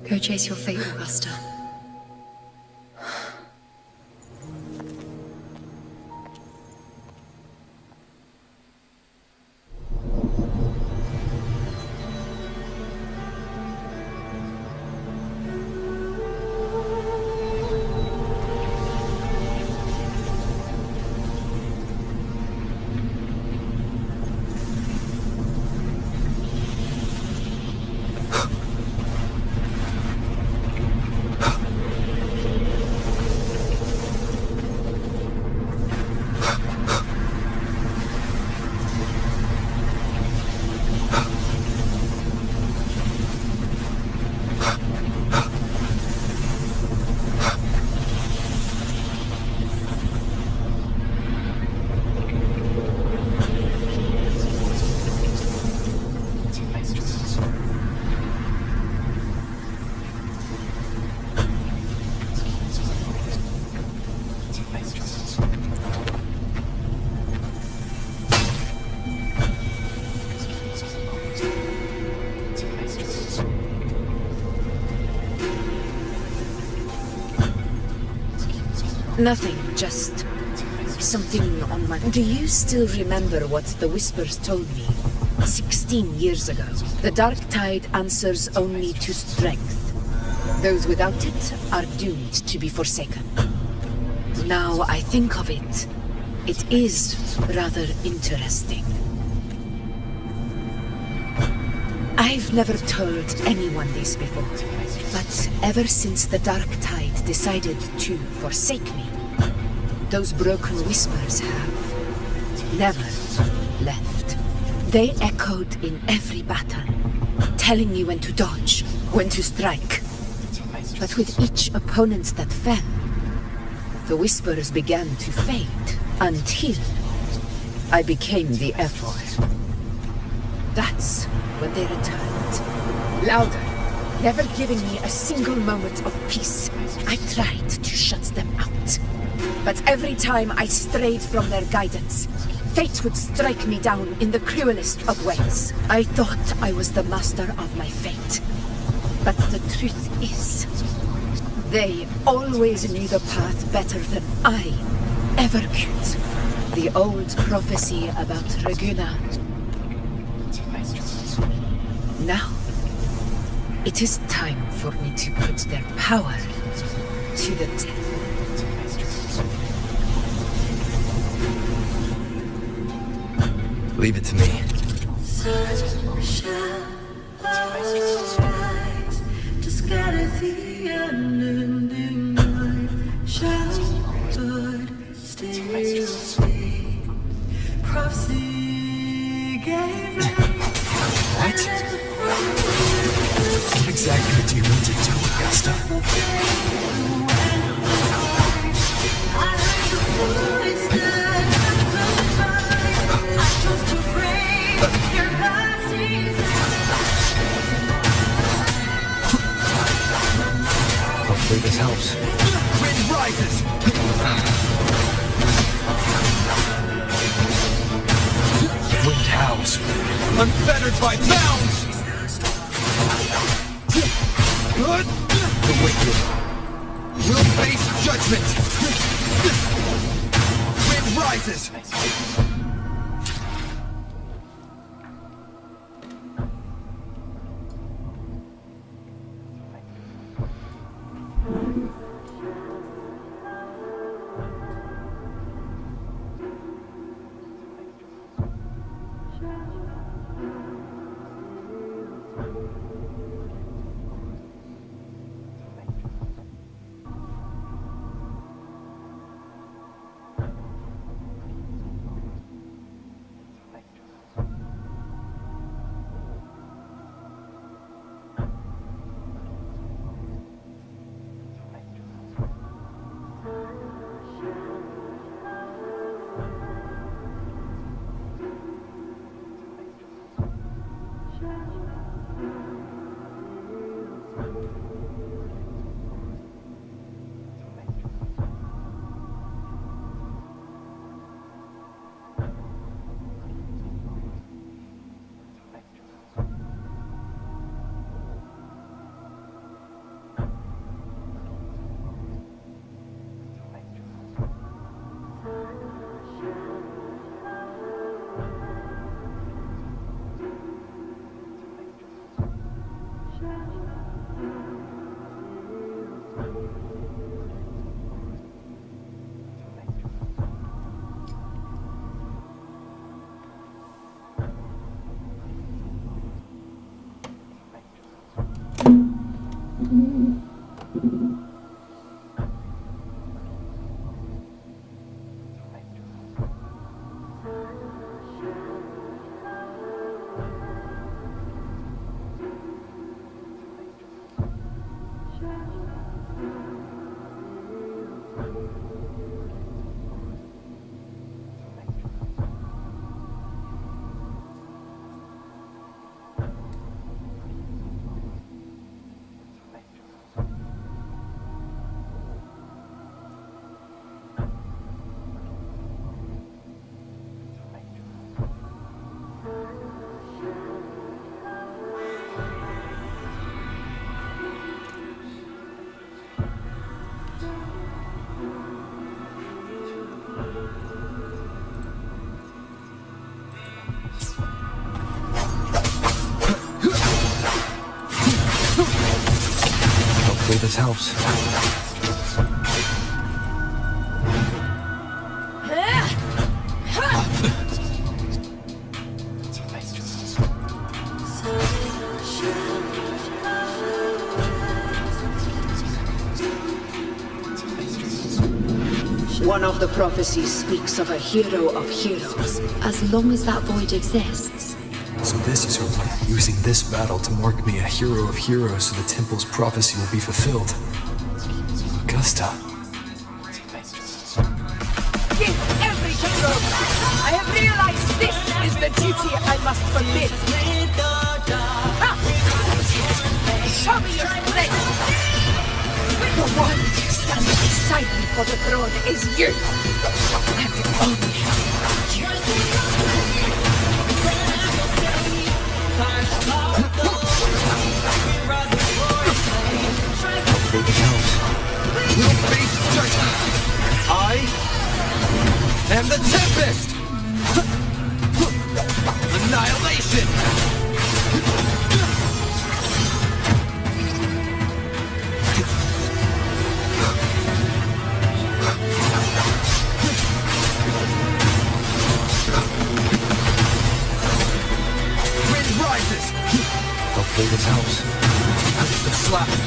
Go chase your fate, Augusta. Nothing, just something on my... Do you still remember what the Whispers told me 16 years ago? The Dark Tide answers only to strength. Those without it are doomed to be forsaken. Now I think of it, it is rather interesting. I've never told anyone this before, but ever since the Dark Tide decided to forsake me, those broken whispers have never left. They echoed in every battle, telling me when to dodge, when to strike. But with each opponent that fell, The whispers began to fade until I became the F-word. That's when they returned. Louder, never giving me a single moment of peace. I tried to shut them out. But every time I strayed from their guidance, fate would strike me down in the cruelest of ways. I thought I was the master of my fate. But the truth is, they always knew the path better than I ever could. The old prophecy about Reguna. Now, it is time for me to put their power to the test. Leave it to me. To scatter the unending night. Sheltered, still speak. Prophecy gave What? What exactly do you mean to do, Augusta? Hopefully this helps. Wind rises! Wind howls. Unfettered by bounds! The wicked will face judgment! Wind rises! Hopefully this helps. One of the prophecies speaks of a hero of heroes. As long as that void exists. So this is her plan, using this battle to mark me a hero of heroes so the temple's prophecy will be fulfilled. Augusta. forgive every hero. I have realized this is the duty I must forbid. Ha! Show me your strength. The one who stands beside me for the throne is you. And only I am the Tempest! Annihilation! Wind rises! Hopefully this helps. That's the slaps.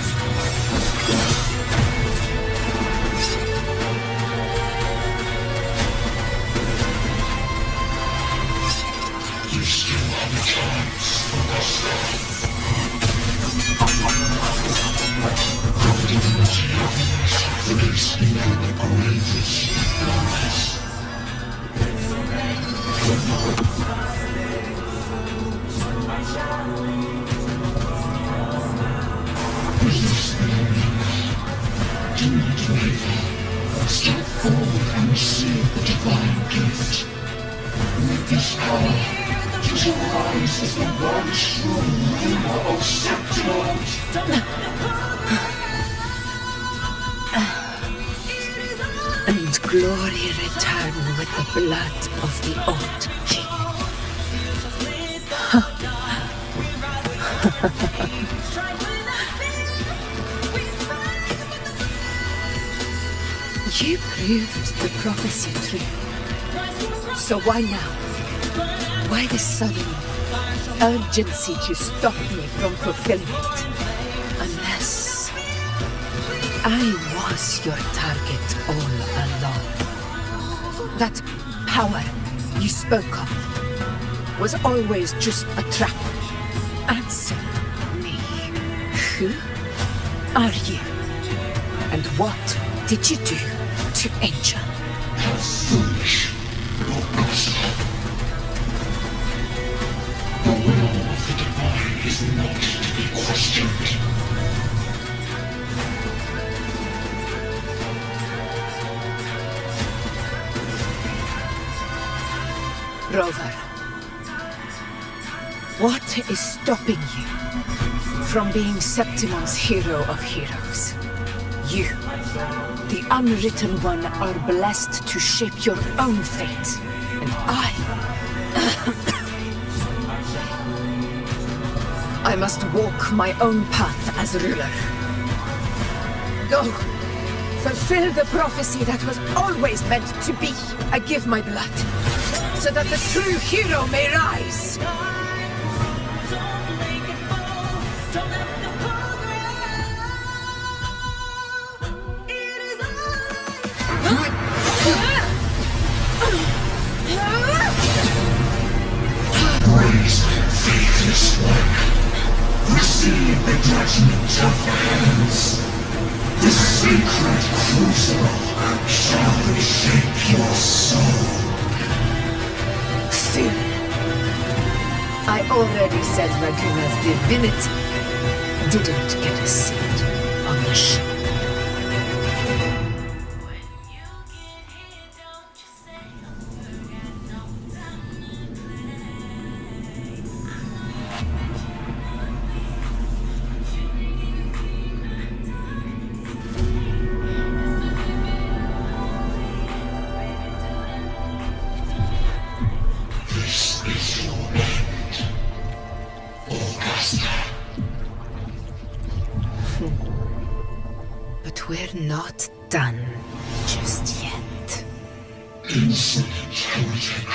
Step forward and receive the divine gift. With this power, you shall rise as the one true ruler of Septimont. and glory return with the blood of the old king. You proved the prophecy true. So why now? Why this sudden urgency to stop me from fulfilling it? Unless I was your target all along. That power you spoke of was always just a trap. Answer me. Who are you? And what did you do to Angel? How foolish, your master. The will of the divine is not to be questioned. Rover, what is stopping you from being Septimon's hero of heroes? You, the unwritten one, are blessed to shape your own fate. And I must walk my own path as ruler. Go, fulfill the prophecy that was always meant to be. I give my blood, so that the true hero may rise. Praise, faithless one. Receive the judgment of the heavens. The sacred crucible shall reshape your soul. Fool. I already said Raguna's divinity didn't get a seat on the ship. But we're not done just yet. Insolent heretic.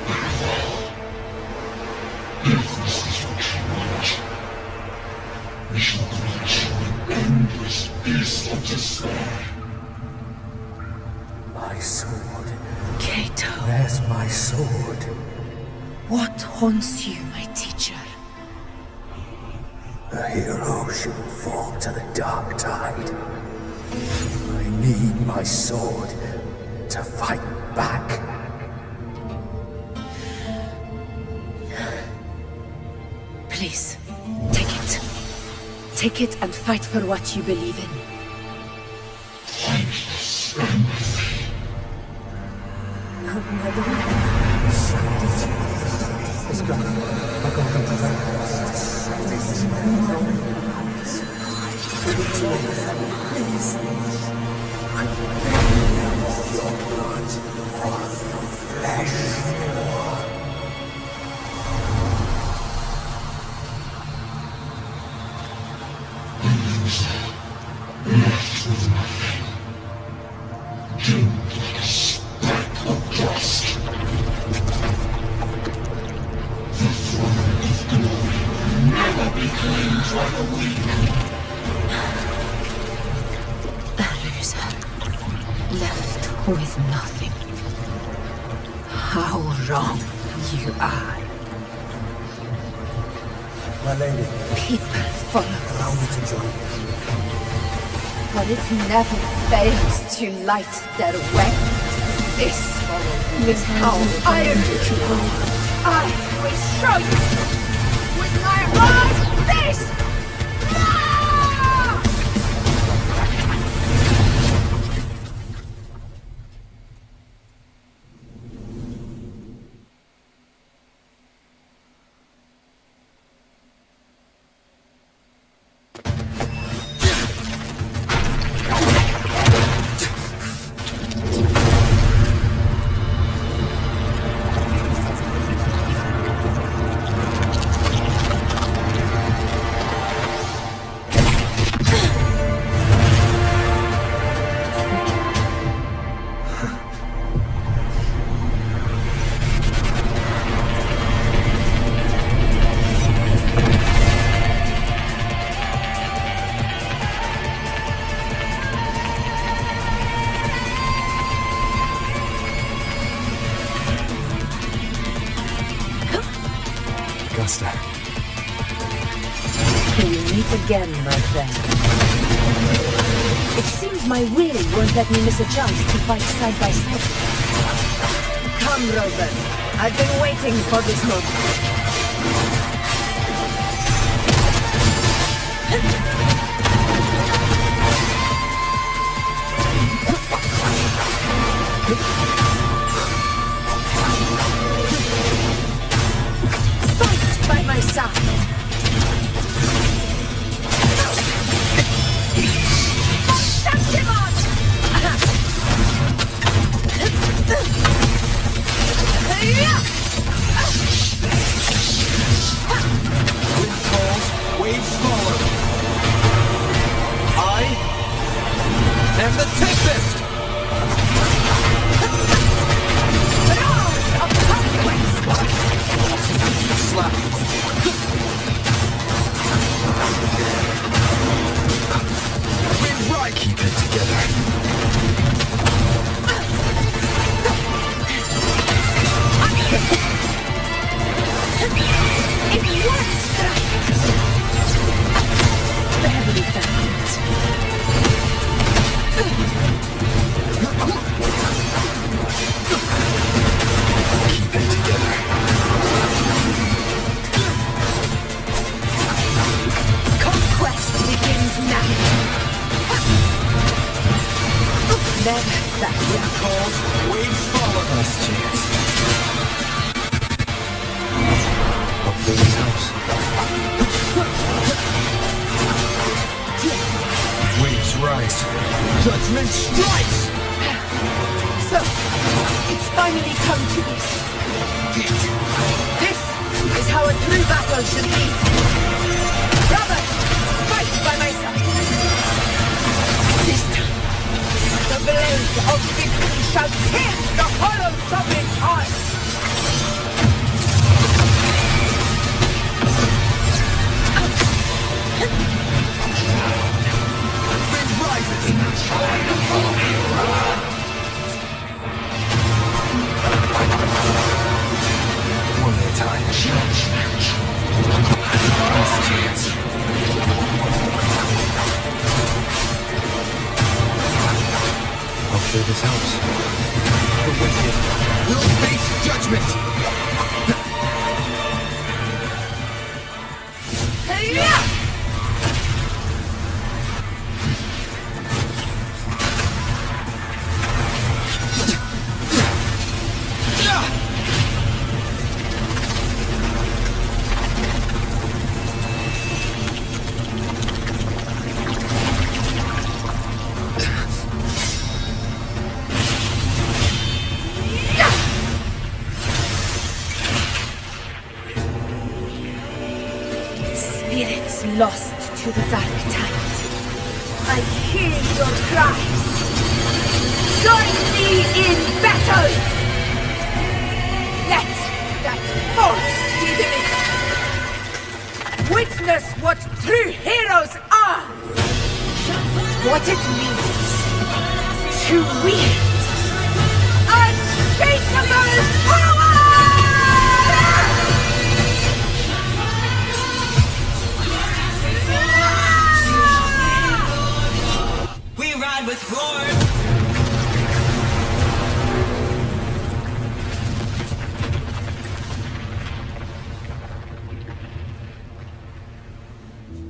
Very well. If this is what you want, we shall grant you an endless peace of despair. My sword. Cato. Where's my sword? What haunts you, my teacher? A hero shouldn't fall to the dark tide. I need my sword to fight back. Please, take it. Take it and fight for what you believe in. Left with nothing. How wrong you are. My lady, People follow allow me to join you. but it never fails to light their way. This is how iron you are. I will show you with my own face! We meet again, my friend. It seems my will won't let me miss a chance to fight side by side. Come, Rover. I've been waiting for this moment. Fight by my side. Waves smaller. I am the Tempest! Slap. Wind right. Keep it together. It works! Barely found it. Keep it together. Conquest begins now. Never that Calls, waves follow. Last chance. Hopefully this helps. Waves rise. Judgment strikes! So, it's finally come to this. This is how a true battle should be. Brother, fight by my side. This time, the blade of victory shall pierce the hollows of its heart. One more time. Last chance. Sure this helps. The wicked will face judgment! Spirits lost to the dark tide. I hear your cries. Join me in battle! Let that force be limited. Witness what true heroes are! What it means to wield unshakable power! We ride with roar!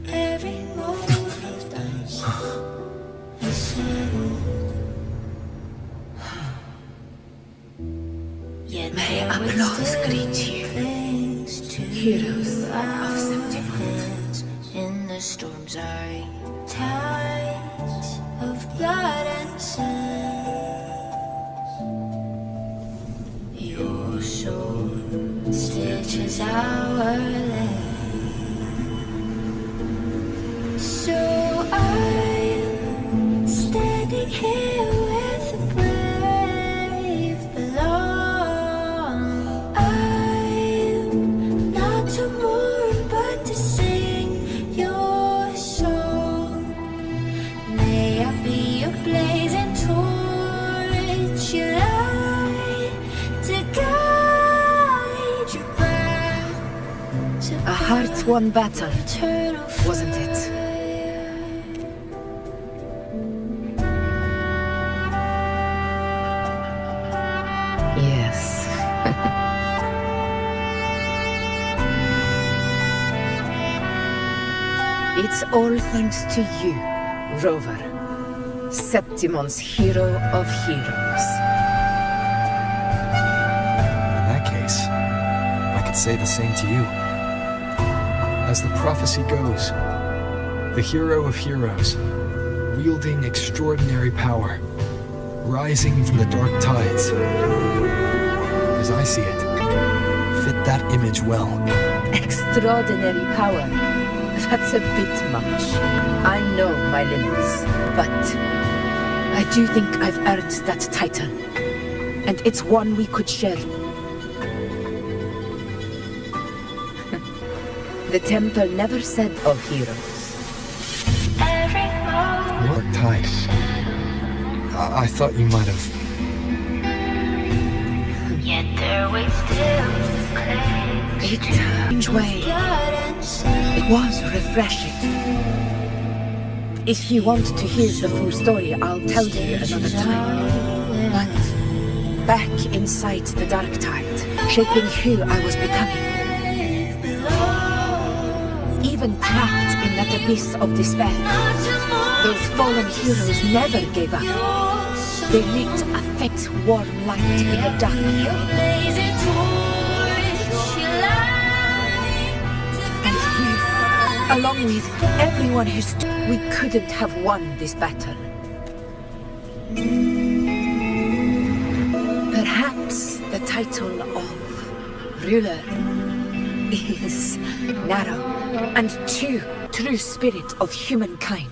Every moment is May applause greet you, heroes of Septimus. in the storms are tides of blood and sand. Your soul stitches our lane. So I'm standing here where the brave belong. I'm not to mourn but to sing your song. May I be a blazing torch you light to guide you back to A hard-won battle, wasn't it? Yes. It's all thanks to you, Rover, Septimon's hero of heroes. In that case, I could say the same to you. As the prophecy goes, the hero of heroes, wielding extraordinary power, rising from the dark tides. As I see it, fit that image well. Extraordinary power. That's a bit much. I know my limits, but I do think I've earned that title. And it's one we could share. The temple never said of heroes. Dark tide. I thought you might have... Yet there we still It strange way. It was refreshing. If you want to hear the full story, I'll tell you another time. But back inside the dark tide, shaping who I was becoming. Even trapped in that abyss of despair, those fallen heroes never gave up. They lit a faint, warm light in the dark. And we, along with everyone who stood, we couldn't have won this battle. Perhaps the title of ruler is narrow and too true spirit of humankind.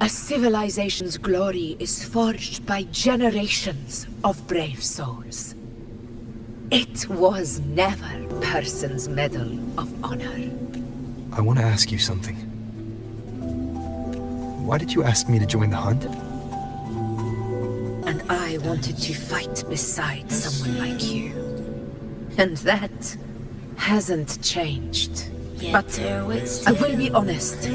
A civilization's glory is forged by generations of brave souls. It was never person's medal of honor. I want to ask you something. Why did you ask me to join the hunt? And I wanted to fight beside someone like you. And that hasn't changed. But I will be honest.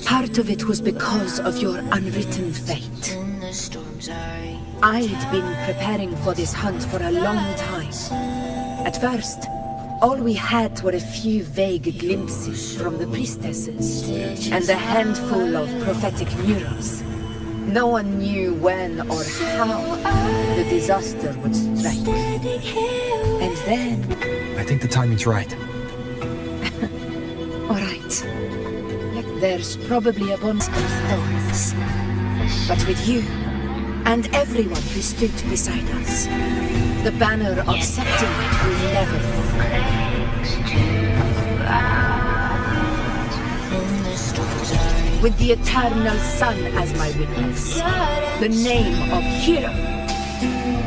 Part of it was because of your unwritten fate. in the storm I'd been preparing for this hunt for a long time. At first, all we had were a few vague glimpses from the priestesses and a handful of prophetic murals. No one knew when or how the disaster would strike. And then... I think the timing's right. All right. There's probably a bunch of thorns. But with you, and everyone who stood beside us, the banner of Septimite will never fall. With the eternal sun as my witness, the name of hero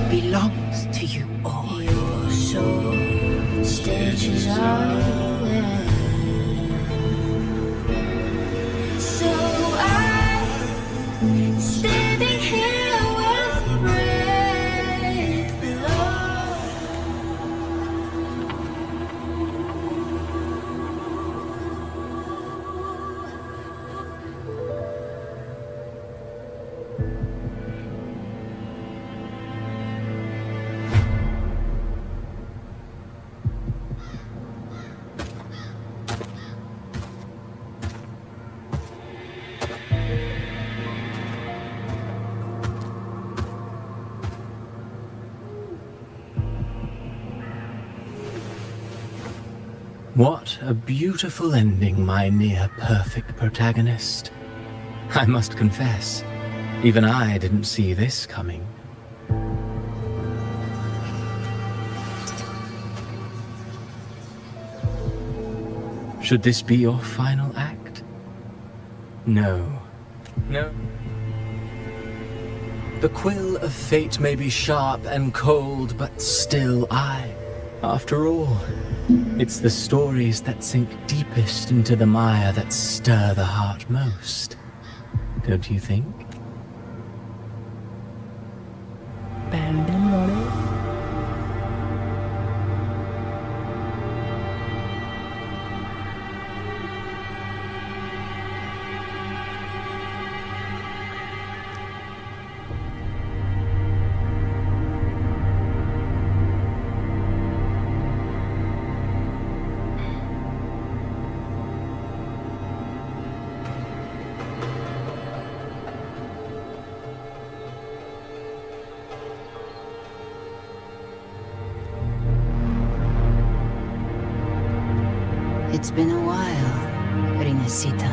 belongs to you all. Your soul stages are so I'm standing here with breath below. What a beautiful ending, my near-perfect protagonist. I must confess, even I didn't see this coming. Should this be your final act? No. No. The quill of fate may be sharp and cold, but still I, after all. It's the stories that sink deepest into the mire that stir the heart most. Don't you think? It's been a while, Rinesita.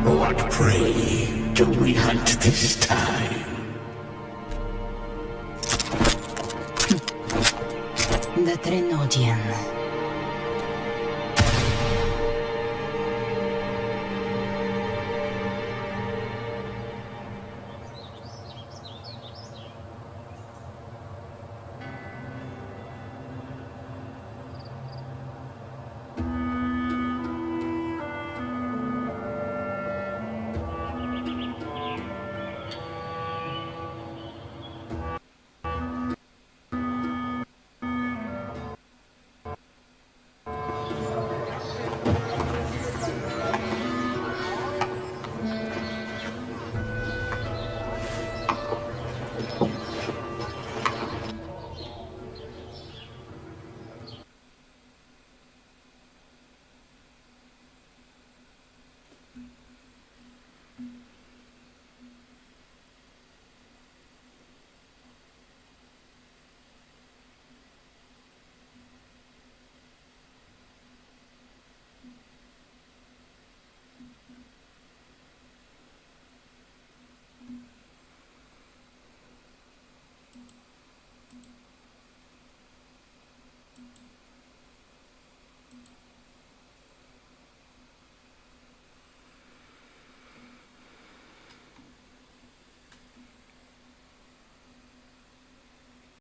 What prey do we hunt this time? The Trinodian.